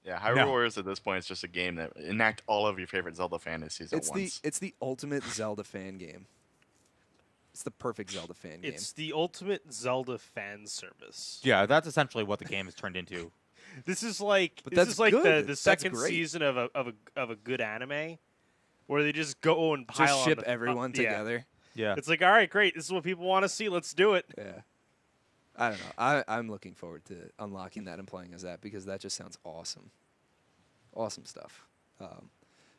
Yeah, Hyrule No. Warriors at this point is just a game that enact all of your favorite Zelda fantasies at once. It's the ultimate Zelda fan game. It's the perfect Zelda fan game. It's the ultimate Zelda fan service. Yeah, that's essentially what the game has turned into. This is like But this that's is like good. the That's second great. season of a good anime, where they just go and pile Just on ship the- everyone yeah. together. Yeah. It's like, all right, great. This is what people want to see. Let's do it. Yeah. I don't know. I'm looking forward to unlocking that and playing as that because that just sounds awesome. Awesome stuff.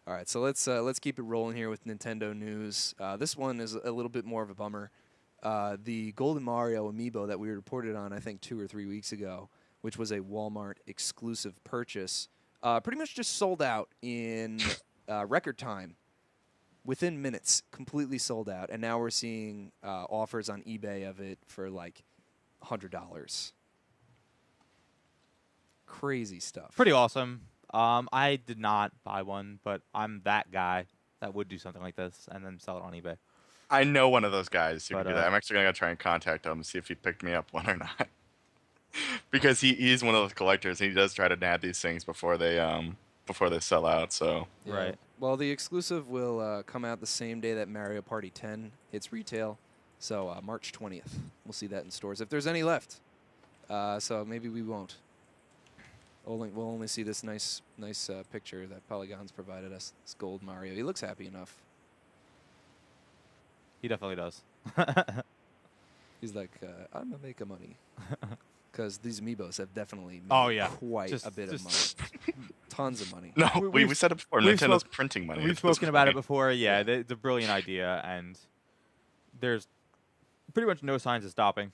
All right, so let's keep it rolling here with Nintendo news. This one is a little bit more of a bummer. The Golden Mario amiibo that we reported on, I think 2 or 3 weeks ago, which was a Walmart exclusive purchase, pretty much just sold out in record time. Within minutes, completely sold out, and now we're seeing offers on eBay of it for like $100. Crazy stuff. Pretty awesome. I did not buy one, but I'm that guy that would do something like this and then sell it on eBay. I know one of those guys who But, can do that. I'm actually gonna try and contact him and see if he picked me up one or not. Because he's one of those collectors. He does try to nab these things before they sell out. So Yeah. Right. Well, the exclusive will come out the same day that Mario Party 10 hits retail, so March 20th. We'll see that in stores if there's any left. So maybe we won't. We'll only see this nice picture that Polygon's provided us. This gold Mario. He looks happy enough. He definitely does. He's like, I'm gonna make a money. Because these amiibos have definitely made Oh, yeah. quite Just- a bit of just- money. Tons of money. no, We- we said it before. we've Nintendo's spoke- printing money. We've at this spoken about it point. before. Yeah, it's a brilliant idea, and there's pretty much no signs of stopping.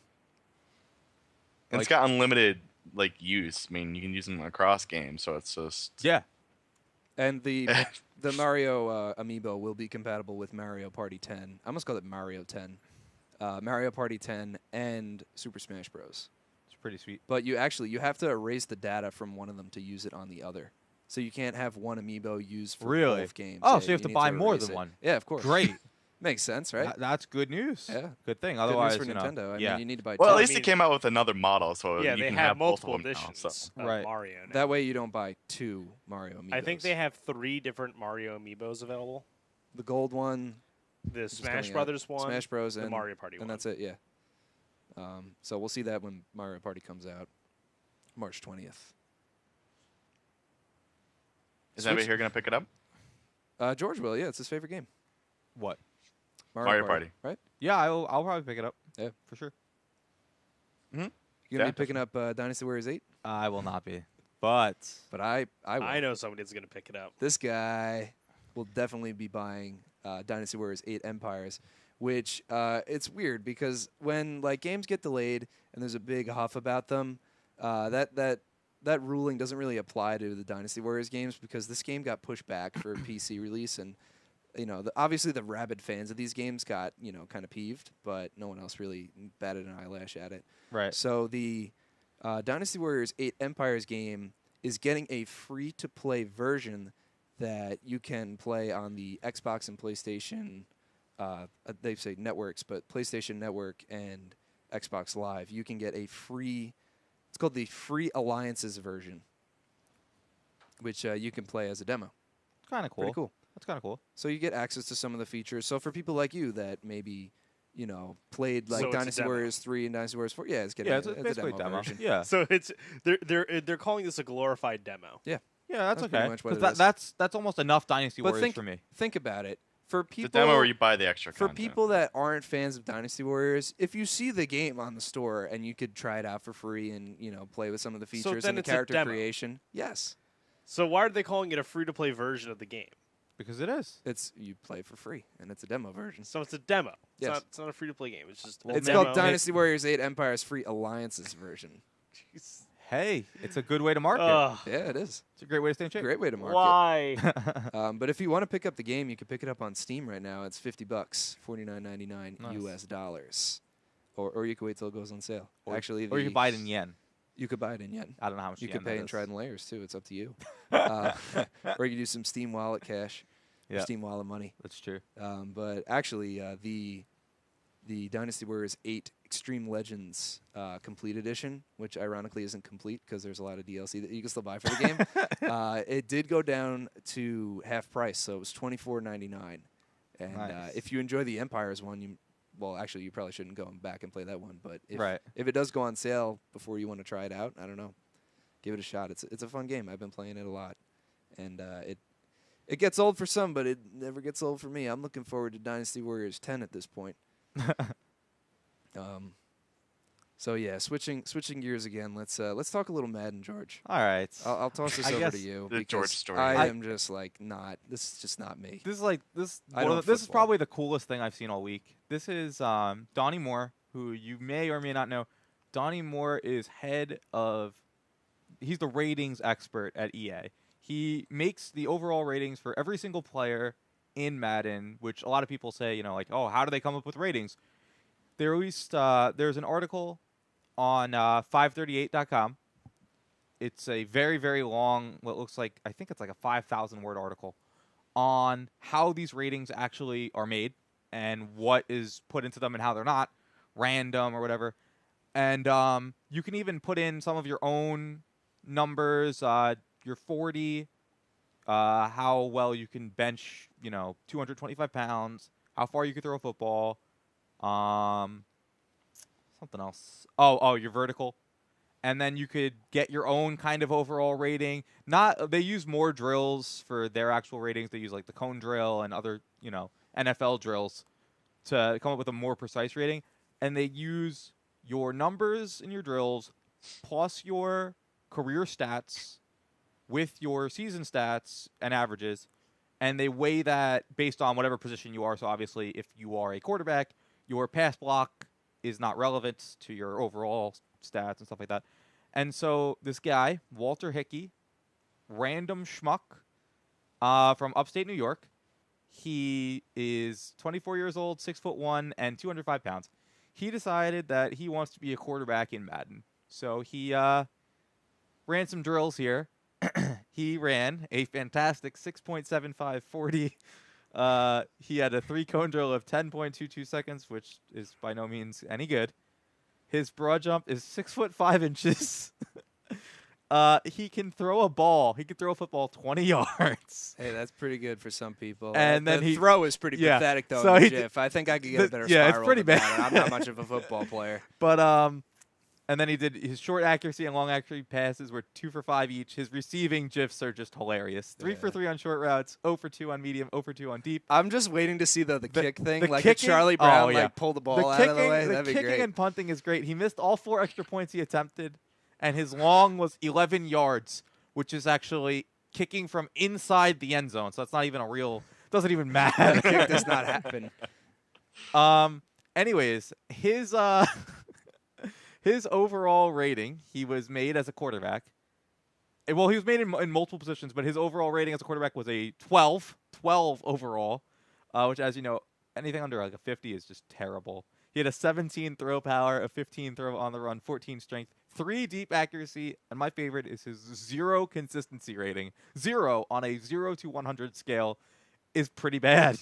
And it's got unlimited use. I mean, you can use them across games, so it's just Yeah. And the Mario amiibo will be compatible with Mario Party 10. I almost call it Mario 10. Mario Party 10 and Super Smash Bros. It's pretty sweet. But you have to erase the data from one of them to use it on the other. So you can't have one amiibo used for Really? both games. Oh, Yeah, so you have to need buy more erase than it. one. Yeah, of course. Great. Makes sense, right? That's good news. Yeah. Good thing. Good Otherwise, news for you know, Nintendo. I yeah. mean, you need to buy well. At 10. least it came out with another model, so Yeah, you they can have both multiple of them editions now, so. of Right. Mario now. That way you don't buy 2 Mario amiibos. I think they have 3 different Mario amiibos available. the gold one, The which is Smash coming out, Brothers one, Smash Bros. the and Mario Party and one. that's it. Yeah. So we'll see that when Mario Party comes out, March 20th. Is anybody here gonna pick it up? George will. Yeah, it's his favorite game. What? Mario Party. Right? Yeah, I'll probably pick it up. Yeah, for sure. You gonna be picking up Dynasty Warriors 8? I will not be, but I will. I know somebody's going to pick it up. This guy will definitely be buying Dynasty Warriors 8 Empires, which it's weird because when like games get delayed and there's a big huff about them, that ruling doesn't really apply to the Dynasty Warriors games because this game got pushed back for PC release, and obviously the rabid fans of these games got kind of peeved, but no one else really batted an eyelash at it. right. So the Dynasty Warriors 8 Empires game is getting a free-to-play version that you can play on the Xbox and PlayStation. They say networks, but PlayStation Network and Xbox Live. You can get a free. It's called the Free Alliances version, which you can play as a demo. Kind of cool. Pretty cool. That's kind of cool. So you get access to some of the features. So for people like you that maybe played like So it's a Dynasty demo. Warriors 3 and Dynasty Warriors 4, yeah, it's getting Yeah, it's basically a a demo. version. Yeah. So they're calling this a glorified demo. Yeah, that's That's pretty okay. much what 'Cause it is. that's almost enough Dynasty But Warriors for me. Think about it. For It's people, a demo where you buy the extra for content. people that aren't fans of Dynasty Warriors, if you see the game on the store and you could try it out for free and play with some of the features then and the it's a character demo. creation, yes, So why are they calling it a free-to-play version of the game? Because it is. it's you play for free and it's a demo version. So it's a demo. Yes. It's not a free-to-play game. It's just Well, a It's demo. called Dynasty Warriors 8 Empires Free Alliances version. Jeez. Hey, it's a good way to market. Ugh. Yeah, it is. It's a great way to stay in shape. Great way to market. Why? But if you want to pick up the game, you can pick it up on Steam right now. It's $50, $49.99 Nice. US dollars, or you can wait till it goes on sale. Or, Actually, or you can buy it in yen. You could buy it in yen. I don't know how much You yen could pay that in is. Trident Layers too. It's up to you. Or you can do some Steam Wallet cash, or Yeah. Steam Wallet money. That's true. But actually, the Dynasty Warriors 8 Extreme Legends Complete Edition, which ironically isn't complete because there's a lot of DLC that you can still buy for the game, it did go down to half price, so it was $24.99. And Nice. if you enjoy the Empires one, you probably shouldn't go back and play that one. But Right. if it does go on sale before you want to try it out, I don't know, give it a shot. It's a fun game. I've been playing it a lot, and it gets old for some, but it never gets old for me. I'm looking forward to Dynasty Warriors 10 at this point. So yeah, switching gears again. Let's talk a little Madden, George. All right. I'll toss this I over to guess you the because George story. I am just like not. This is just not me. This is like this. I don't This is football. probably the coolest thing I've seen all week. This is Donnie Moore, who you may or may not know. Donnie Moore is head of. He's the ratings expert at EA. He makes the overall ratings for every single player in Madden, which a lot of people say, like, oh, how do they come up with ratings? They released. There's an article on 538.com. It's a very, very long, what looks like, I think it's like a 5,000-word article on how these ratings actually are made and what is put into them and how they're not random or whatever. And you can even put in some of your own numbers, your 40, how well you can bench, 225 pounds, how far you can throw a football, something else. Oh, your vertical. And then you could get your own kind of overall rating. They use more drills for their actual ratings. They use like the cone drill and other, NFL drills to come up with a more precise rating. And they use your numbers in your drills plus your career stats with your season stats and averages. And they weigh that based on whatever position you are. So obviously, if you are a quarterback, your pass block is not relevant to your overall stats and stuff like that. And so this guy, Walter Hickey, random schmuck from upstate New York, he is 24 years old, 6'1", and 205 pounds. He decided that he wants to be a quarterback in Madden. So he ran some drills here. He ran a fantastic 6.75 40. He had a 3-cone drill of 10.22 seconds, which is by no means any good. His broad jump is 6'5". He can throw a ball. He can throw a football 20 yards. Hey, that's pretty good for some people. And then the he- throw is pretty yeah. pathetic though. So in he the d- GIF. I think I could get a better yeah, it's spiral pretty than bad. that. I'm not much of a football player. But And then he did his short accuracy and long accuracy passes were 2 for 5 each. His receiving GIFs are just hilarious. 3 for 3 on short routes, 0 for 2 on medium, 0 for 2 on deep. I'm just waiting to see the kick thing, like kicking, a Charlie Brown, oh, yeah. like pull the ball out of the way. That'd be kicking great. and punting is great. He missed all 4 extra points he attempted, and his long was 11 yards, which is actually kicking from inside the end zone. So that's not even a real. Doesn't even matter. The kick does not happen. Anyways, his his overall rating, he was made as a quarterback. Well, he was made in multiple positions, but his overall rating as a quarterback was a 12 overall, which, as you know, anything under like a 50 is just terrible. He had a 17 throw power, a 15 throw on the run, 14 strength, 3 deep accuracy, and my favorite is his 0 consistency rating. 0 on a 0 to 100 scale is pretty bad.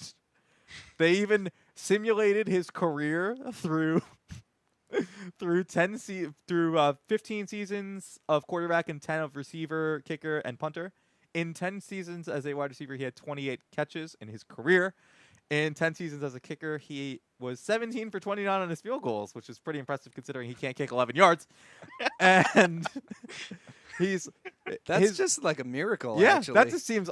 They even simulated his career through 15 seasons of quarterback and 10 of receiver, kicker, and punter. In 10 seasons as a wide receiver, he had 28 catches in his career. In 10 seasons as a kicker, he was 17 for 29 on his field goals, which is pretty impressive considering he can't kick 11 yards. And that's just like a miracle. Yeah, actually. that just seems.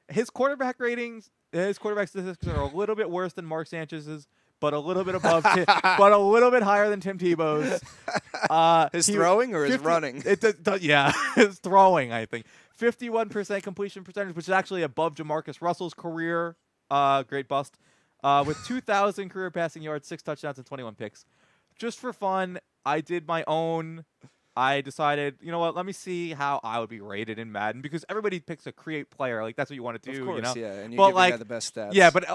His quarterback ratings, his quarterback statistics are a little bit worse than Mark Sanchez's, but a little bit above, but a little bit higher than Tim Tebow's. His throwing or his running? Yeah, his throwing, I think. 51% completion percentage, which is actually above Jamarcus Russell's career. Great bust. With 2,000 career passing yards, 6 touchdowns, and 21 picks. Just for fun, I did my own. I decided, you know what, let me see how I would be rated in Madden, because everybody picks a create player. Like, that's what you want to do, of course, you know? Yeah, and you but give like, the guy the best stats. Yeah, but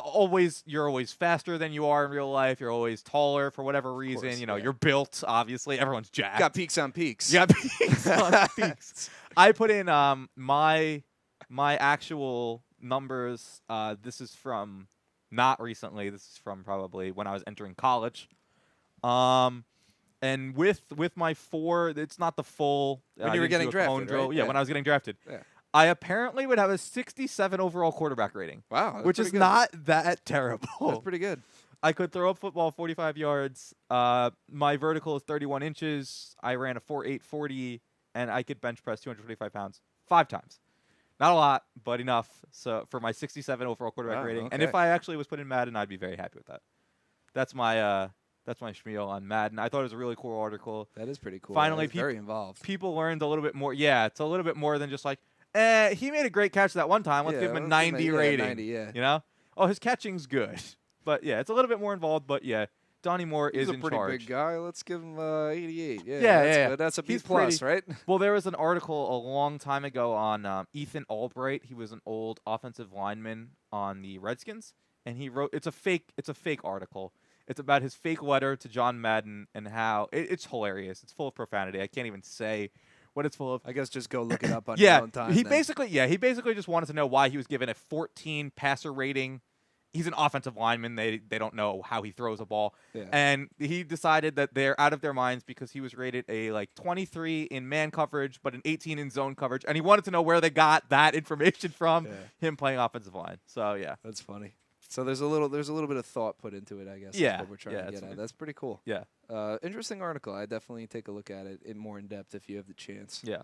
you're always faster than you are in real life. You're always taller for whatever reason. Course, you know, yeah. you're built, obviously. Everyone's jacked. Got peaks on peaks. You got peaks on peaks. I put in my actual numbers. This is from not recently. This is from probably when I was entering college. And with my 4, it's not the full. When you were getting drafted, right? Yeah, when I was getting drafted. Yeah. I apparently would have a 67 overall quarterback rating. Wow, that's which is pretty good. not that terrible. That's pretty good. I could throw a football 45 yards. My vertical is 31 inches. I ran a 4.8 40, and I could bench press 225 pounds 5 times. Not a lot, but enough. So for my 67 overall quarterback rating, and if I actually was put in Madden, I'd be very happy with that. That's my spiel on Madden. I thought it was a really cool article. That is pretty cool. Finally, very involved. People learned a little bit more. Yeah, it's a little bit more than just like, he made a great catch that one time. Let's give him a 90 rating. 90, yeah. You know? Oh, his catching's good. But yeah, it's a little bit more involved. But yeah, Donnie Moore is in charge. He's a pretty big guy. Let's give him 88. Yeah, yeah. Good. That's a B+, right? Well, there was an article a long time ago on Ethan Albright. He was an old offensive lineman on the Redskins, and he wrote. It's a fake article. It's about his fake letter to John Madden and how it's hilarious. It's full of profanity. I can't even say what it's full of. I guess just go look it up on your own time. He basically just wanted to know why he was given a 14 passer rating. He's an offensive lineman. They don't know how he throws a ball. Yeah. And he decided that they're out of their minds because he was rated a 23 in man coverage, but an 18 in zone coverage. And he wanted to know where they got that information from, him playing offensive line. So, yeah. That's funny. So there's a little bit of thought put into it, I guess. Yeah. Is what we're trying to get at. That's pretty cool. Yeah. Interesting article. I definitely take a look at it more in depth if you have the chance. Yeah.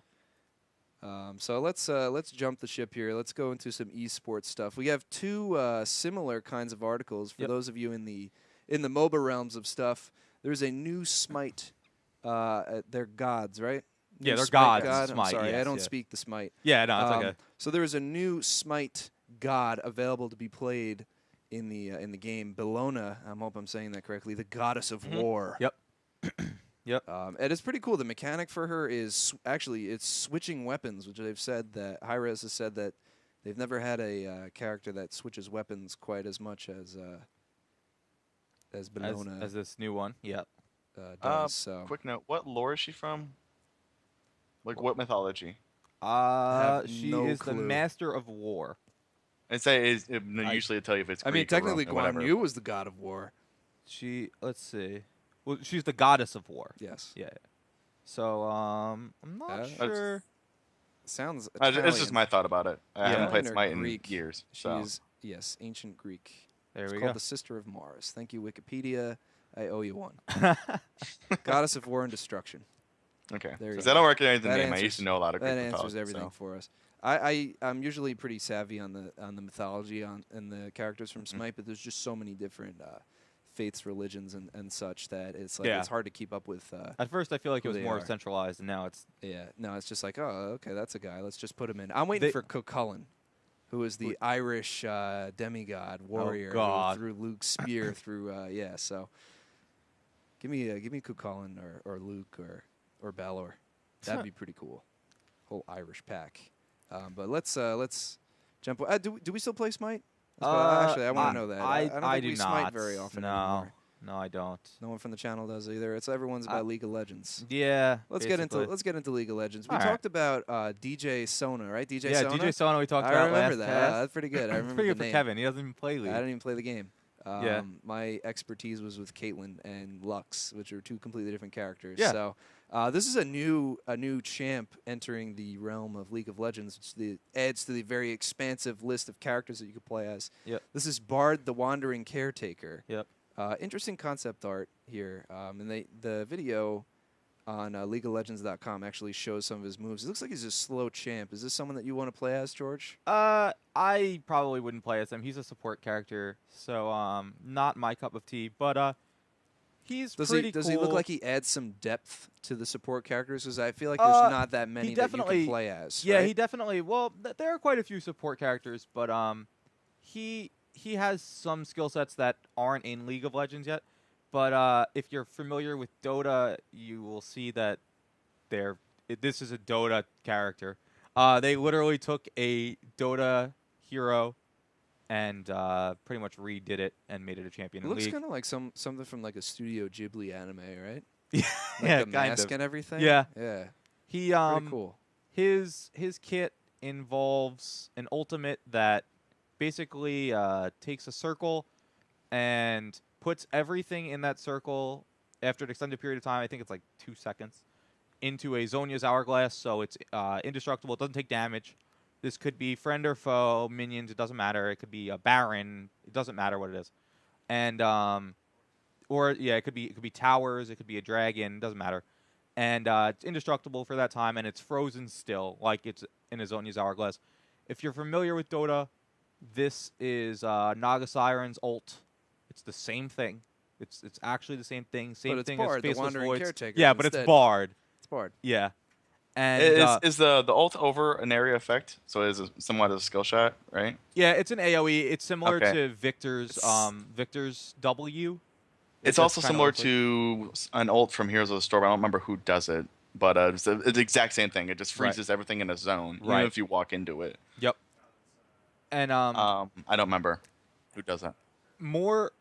So let's jump the ship here. Let's go into some esports stuff. We have 2 similar kinds of articles for those of you in the MOBA realms of stuff. There's a new Smite. They're gods, right? Yeah, they're Smite gods. God. Smite, I'm sorry, yes, I don't speak the Smite. Yeah, no, it's okay. So there is a new Smite god available to be played in the game. Bellona, I hope I'm saying that correctly. The goddess of war. Yep. Yep. And it's pretty cool. The mechanic for her is it's switching weapons, which they've said that Hi-Rez has said that they've never had a character that switches weapons quite as much as Bellona As this new one. Yep. does. So Quick note: what lore is she from? Like what mythology? She no is clue. the master of war. And say usually they tell you if it's. I mean, Greek or technically, Roman or Guan whatever. Yu was the god of war. Let's see. Well, she's the goddess of war. Yes. Yeah. So, I'm not sure. Sounds It's just Italian. my thought about it. I haven't played Italian or Smite in Greek. years. So. She's ancient Greek. There It's we called go. the Sister of Mars. Thank you, Wikipedia. I owe you one. Goddess of War and Destruction. Okay. There you Because go. I don't recognize the That name. I answers- used to know a lot of Greek That answers mythology, everything so. for us. I'm usually pretty savvy on the mythology and the characters from Smite, but there's just so many different faiths, religions, and such that it's like it's hard to keep up with. At first, I feel like it who was they more are. centralized, and now it's No, it's just like, oh, okay, that's a guy. Let's just put him in. I'm waiting for Cuchulainn, who is the Irish demigod warrior God. who threw Luke's spear through. So give me Cuchulainn or Luke or Balor. That'd be pretty cool. Whole Irish pack. But let's jump. Do we still play Smite? Actually, I want to know that. I don't think do we not. Smite very often No, anymore. no, I don't. No one from the channel does either. It's everyone's about League of Legends. Yeah. Let's basically. get into League of Legends. We All right. talked about DJ Sona, right? DJ Yeah, Sona. DJ Sona we talked I about remember last that. cast. That's pretty good. I remember pretty the good for name. Kevin. He doesn't even play League. I didn't even play the game. Yeah. My expertise was with Caitlyn and Lux, which are two completely different characters. Yeah. So this is a new champ entering the realm of League of Legends, which adds to the very expansive list of characters that you could play as. Yep. This is Bard, the Wandering Caretaker. Yep. Interesting concept art here, and the video on LeagueOfLegends.com actually shows some of his moves. It looks like he's a slow champ. Is this someone that you want to play as, George? I probably wouldn't play as him. He's a support character, so not my cup of tea. But he's pretty cool. Does he look like he adds some depth to the support characters? Because I feel like there's not that many that you can play as. Yeah, right? he definitely. Well, there are quite a few support characters, but he has some skill sets that aren't in League of Legends yet. But if you're familiar with Dota, you will see that this is a Dota character. They literally took a Dota hero and pretty much redid it and made it a champion in It looks League. kind of like something from like a Studio Ghibli anime, right? Yeah, Like the kind mask of. and everything. Yeah. Yeah. He Pretty cool. His kit involves an ultimate that basically takes a circle and puts everything in that circle after an extended period of time. I think it's like 2 seconds into a Zhonya's hourglass, so it's indestructible. It doesn't take damage. This could be friend or foe, minions. It doesn't matter. It could be a Baron. It doesn't matter what it is, and it could be towers. It could be a dragon. It doesn't matter, and it's indestructible for that time, and it's frozen still, like it's in a Zhonya's hourglass. If you're familiar with Dota, this is Naga Siren's ult. It's the same thing. It's actually the same thing. Same But it's thing Bard, as the Faceless Wandering Voids. Caretaker Yeah, but it's instead. Bard. It's Bard. Yeah. And Is the ult over an area effect? So it is somewhat of a skill shot, right? yeah, it's an AoE. It's similar Okay. to Victor's W. It's That's also kinda similar roughly- to an ult from Heroes of the Storm. I don't remember who does it, but it's the exact same thing. It just freezes everything in a zone, Right. even if you walk into it. Yep. And I don't remember who does that. more.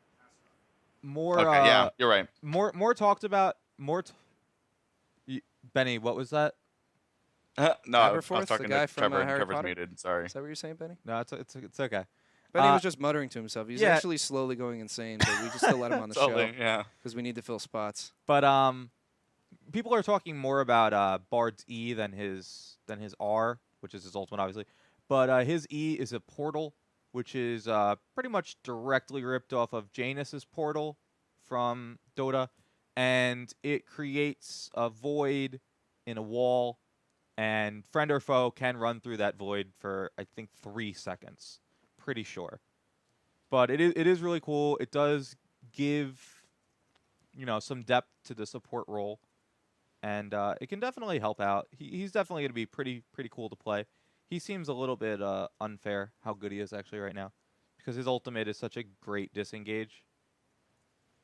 Okay, yeah, you're right. More talked about. Benny, what was that? No, I was Aberforth, the talking guy to from, Trevor. Harry Trevor's Potter? muted. Sorry. Is that what you're saying, Benny? No, it's okay. Benny was just muttering to himself. He's yeah. actually slowly going insane, but we just still let him on the show Totally, yeah. because we need to fill spots. But people are talking more about Bard's E than his R, which is his ultimate, obviously. But his E is a portal, which is pretty much directly ripped off of Janus's portal from Dota, and it creates a void in a wall, and friend or foe can run through that void for I think 3 seconds, pretty sure. But it is really cool. It does give some depth to the support role, and it can definitely help out. He's definitely going to be pretty cool to play. He seems a little bit unfair how good he is actually right now, because his ultimate is such a great disengage.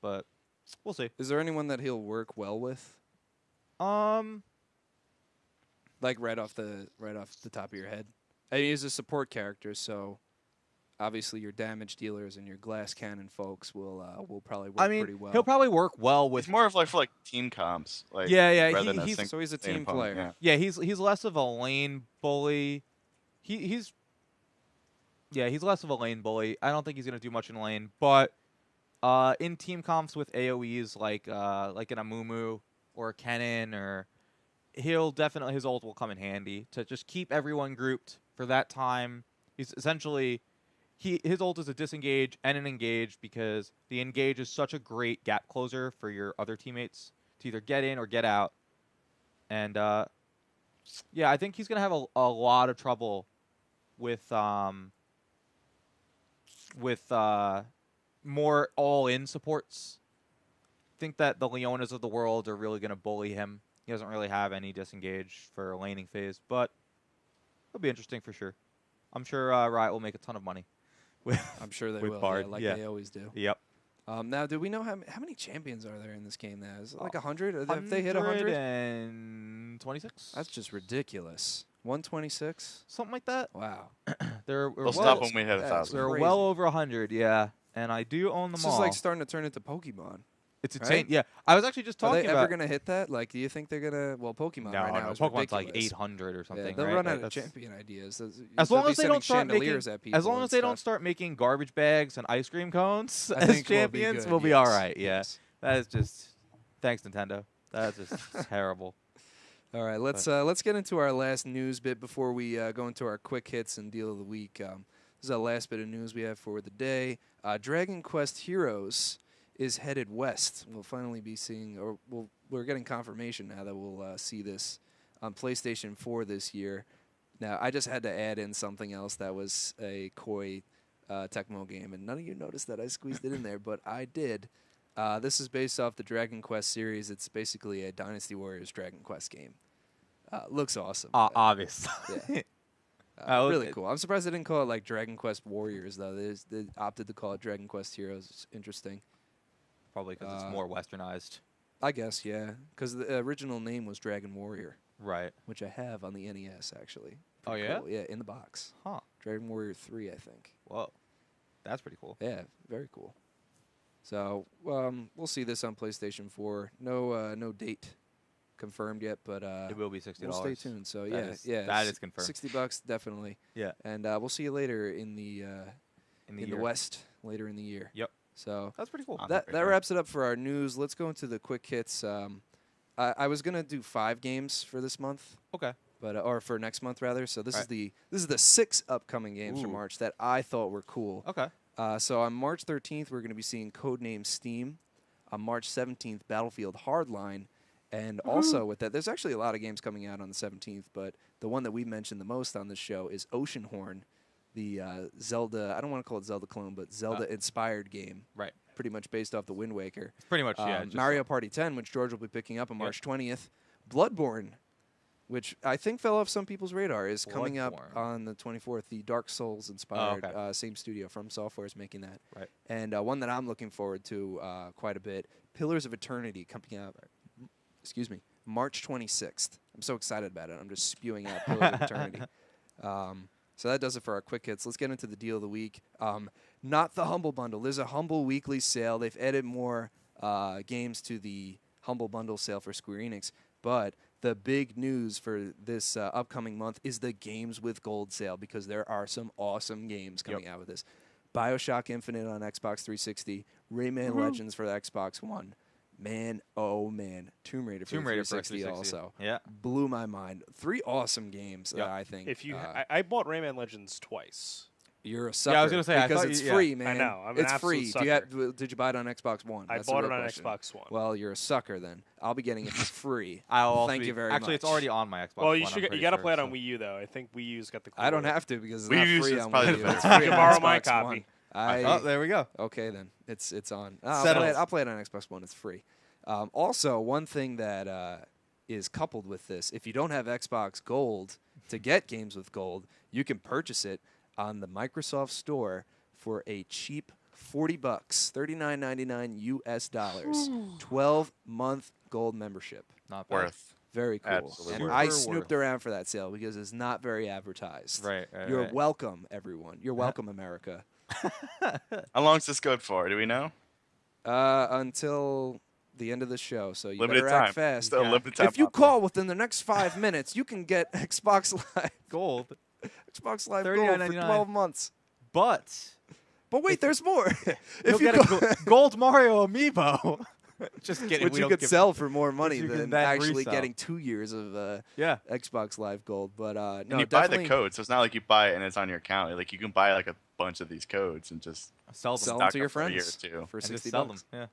But we'll see. Is there anyone that he'll work well with? Like right off the top of your head. I mean, he's a support character, so obviously your damage dealers and your glass cannon folks will probably work pretty well. He'll probably work well with. It's more of like for team comps. Like Yeah, rather than so he's a team opponent, player. Yeah, he's less of a lane bully. He's less of a lane bully. I don't think he's gonna do much in lane, but in team comps with AoEs like an Amumu or a Kennen, or his ult will come in handy to just keep everyone grouped for that time. He's essentially his ult is a disengage and an engage because the engage is such a great gap closer for your other teammates to either get in or get out. And yeah, I think he's gonna have a lot of trouble with more all-in supports. I think that the Leonas of the world are really gonna bully him. He doesn't really have any disengage for a laning phase, but it'll be interesting for sure. I'm sure Riot will make a ton of money. I'm sure they with will, Bard. yeah, like Yeah. they always do. Yep. Now, do we know how many champions are there in this game now? Is it like 100? Have they hit 100? 126? That's just ridiculous. 126? Something like that. Wow. They'll stop when we hit 1,000. They're crazy. well over 100, yeah. And I do own them This all. is like starting to turn into Pokemon. It's right? insane. Yeah. I was actually just Are talking they about... ever going to hit that? Like, do you think they're going to... Well, Pokemon No, right now no. is Pokemon's like ridiculous. 800 or something, Yeah, they'll right? run out of That's- champion ideas. As long as they don't start chandeliers making, at people as long and as they don't stuff. start making garbage bags and ice cream cones I as think champions, we'll be yes. all right. Yeah, Yes. that is just thanks Nintendo. That is just terrible. All right, let's get into our last news bit before we go into our quick hits and deal of the week. This is our last bit of news we have for the day. Dragon Quest Heroes is headed west. We'll finally be seeing, or we're getting confirmation now that we'll see this on PlayStation 4 this year. Now, I just had to add in something else that was a Koei Tecmo game, and none of you noticed that I squeezed it in there, but I did. This is based off the Dragon Quest series. It's basically a Dynasty Warriors Dragon Quest game. Looks awesome. Obvious. Yeah. Really cool. I'm surprised they didn't call it like Dragon Quest Warriors, though. They opted to call it Dragon Quest Heroes. It's interesting. Probably because it's more westernized. I guess, yeah. Because the original name was Dragon Warrior, Right. which I have on the NES, actually. Oh, Pretty yeah? cool. Yeah, in the box. Huh. Dragon Warrior 3, I think. Whoa. That's pretty cool. Yeah, very cool. So, we'll see this on PlayStation 4. No date confirmed yet, but It will be $60. we'll stay tuned. So, That yeah. is confirmed. $60, definitely. Yeah. And we'll see you later in the year. West, later in the year. Yep. So That's pretty cool. that wraps it up for our news. Let's go into the quick hits. I was gonna do 5 games for this month, Okay. but or for next month rather. So this Right. is the 6 upcoming games for Ooh. March that I thought were cool. Okay. So on March 13th, we're gonna be seeing Codename Steam. On March 17th, Battlefield Hardline. And also with that, there's actually a lot of games coming out on the 17th, but the one that we mentioned the most on this show is Oceanhorn, the Zelda, I don't want to call it Zelda clone, but Zelda-inspired game. Right. Pretty much based off the Wind Waker. Pretty much, yeah. just- Mario Party 10, which George will be picking up on Yep. March 20th. Bloodborne, which I think fell off some people's radar, is coming up Bloodborne. on the 24th. The Dark Souls-inspired, okay. same studio, From Software, is making that. Right. And one that I'm looking forward to quite a bit, Pillars of Eternity, coming out, March 26th. I'm so excited about it. I'm just spewing out Pillars of Eternity. So that does it for our quick hits. Let's get into the deal of the week. Not the Humble Bundle. There's a Humble weekly sale. They've added more games to the Humble Bundle sale for Square Enix. But the big news for this upcoming month is the Games with Gold sale, because there are some awesome games coming out with this. BioShock Infinite on Xbox 360, Rayman Legends for the Xbox One. Man, oh man, Tomb Raider for the 360 also. Yeah. Blew my mind. 3 awesome games that I think. If you, I bought Rayman Legends twice. You're a sucker. I was gonna say, I because thought it's you- yeah. free, man. I know, I'm an it's absolute free. Did you buy it on Xbox One? I That's the bought it real on question. Xbox One. Well, you're a sucker then. I'll be getting it for free. I'll also Thank you very actually, much. it's already on my Xbox. Well, you One, should. I'm You got to pretty play it sure, on so. Wii U though. I think Wii U's got the. I don't have to because it's Wii not U's free is on probably Wii U. the It's better. free You on can borrow my Xbox copy. One. Oh, there we go. Okay then. It's on. Settled. I'll play it on Xbox One. It's free. Also, one thing that is coupled with this, if you don't have Xbox Gold to get Games with Gold, you can purchase it on the Microsoft Store for a cheap $40, $39.99 US dollars, 12-month gold membership. Not bad. Worth. Very cool. Absolutely And worth. I Super snooped worth. around for that sale because it's not very advertised. Right. You're welcome, everyone. You're welcome, America. How long's this good for? Do we know? Until the end of the show, so you Limited better time. act fast. Still limited time. If you offer. call within the next 5 minutes, you can get Xbox Live Gold, Xbox Live Gold for $39.99. 12 months. but But wait, there's more. you'll if you get a Gold Mario amiibo. Just kidding. which we you don't could give- sell for more money you can than then actually resell. getting 2 years of Yeah. Xbox Live Gold. But no, And you buy the definitely. code, so it's not like you buy it and it's on your account. Like you can buy like a bunch of these codes and just Sell them. Sell them stock to your up for a year friends or two. for and just $60. sell them. Yeah.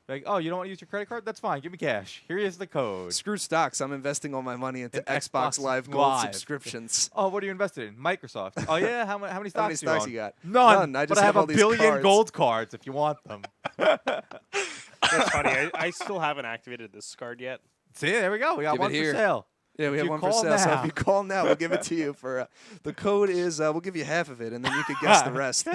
Like, oh, you don't want to use your credit card? That's fine. Give me cash. Here is the code. Screw stocks. I'm investing all my money into In Xbox Xbox Live Gold Live. subscriptions. Oh, what are you invested in? Microsoft. Oh yeah. How many stocks? How many stocks you you own? got? None. I but just I have all a these billion cards. gold cards if you want them. That's funny. I still haven't activated this card yet. See, there we go. We got Give it one for here. sale. Yeah, we If have you one for call sale. So now. if you call now, we'll give it to you for. The code is we'll give you half of it, and then you could guess the rest.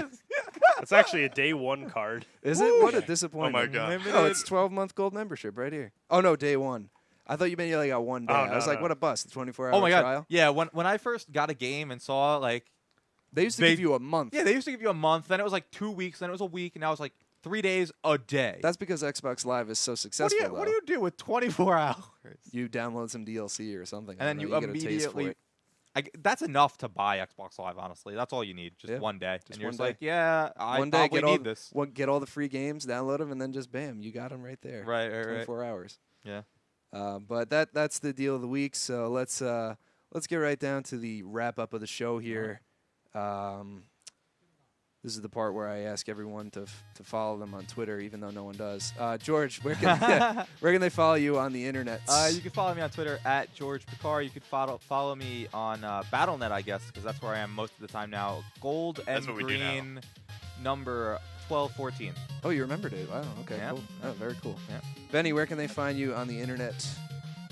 It's actually a day one card. Is it? What a disappointment! Oh my God. Oh, it's 12-month gold membership right here. Oh no, day one. I thought you meant you only got 1 day. Oh, I was no, like, no. what a bust! 24-hour Oh my god. trial. Yeah. When I first got a game and saw like, They used to They- give you a month. yeah, they used to give you a month. Then it was like 2 weeks. Then it was a week. And now it's like 3 days a day. That's because Xbox Live is so what successful. do you do with 24 hours? You download some DLC or something, And then I you don't know, get a taste for immediately. it. That's enough to buy Xbox Live. Honestly, that's all you need. Just Yeah, 1 day. just and you're one just day. like, yeah, I One day, probably get all need this. get all the free games, download them, and then just bam, you got them right there. Right. 24 hours. Yeah. But that's the deal of the week. So let's get right down to the wrap up of the show here. This is the part where I ask everyone to follow them on Twitter, even though no one does. George, where can they follow you on the internet? You can follow me on Twitter at George Picard. You can follow me on BattleNet, I guess, because that's where I am most of the time now. Gold and That's what we do now. green number 1214. Oh, you remembered it. Wow. Okay. Yeah. Cool. Oh, very cool. Yeah. Benny, where can they find you on the internet?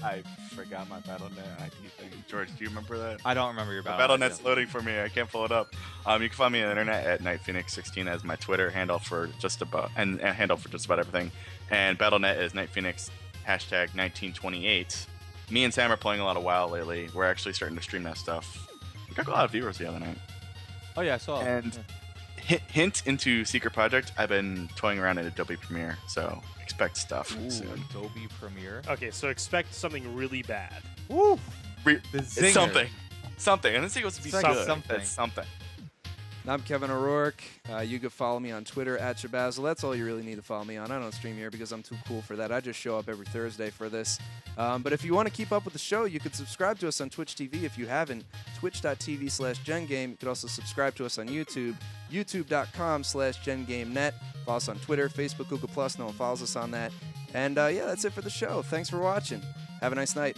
I forgot my BattleNet ID thing. George, do you remember that? I don't remember your My BattleNet. BattleNet's loading for me. I can't pull it up. You can find me on the internet at NightPhoenix16 as my Twitter handle for just about and handle for just about everything. And BattleNet is NightPhoenix #1928. Me and Sam are playing a lot of WoW lately. We're actually starting to stream that stuff. We got a lot of viewers the other night. Oh yeah, I saw. it. And hint into Secret Project. I've been toying around in Adobe Premiere, so expect stuff Ooh, soon. Adobe Premiere. Okay, so expect something really bad. Woo! The zinger. it's something. And this thing was to be It's like good. something. It's something. I'm Kevin O'Rourke. You can follow me on Twitter at Shabazzle. That's all you really need to follow me on. I don't stream here because I'm too cool for that. I just show up every Thursday for this. But if you want to keep up with the show, you can subscribe to us on Twitch TV if you haven't. Twitch.tv/GenGame. You can also subscribe to us on YouTube. YouTube.com/GenGameNet. Follow us on Twitter, Facebook, Google+. No one follows us on that. And yeah, that's it for the show. Thanks for watching. Have a nice night.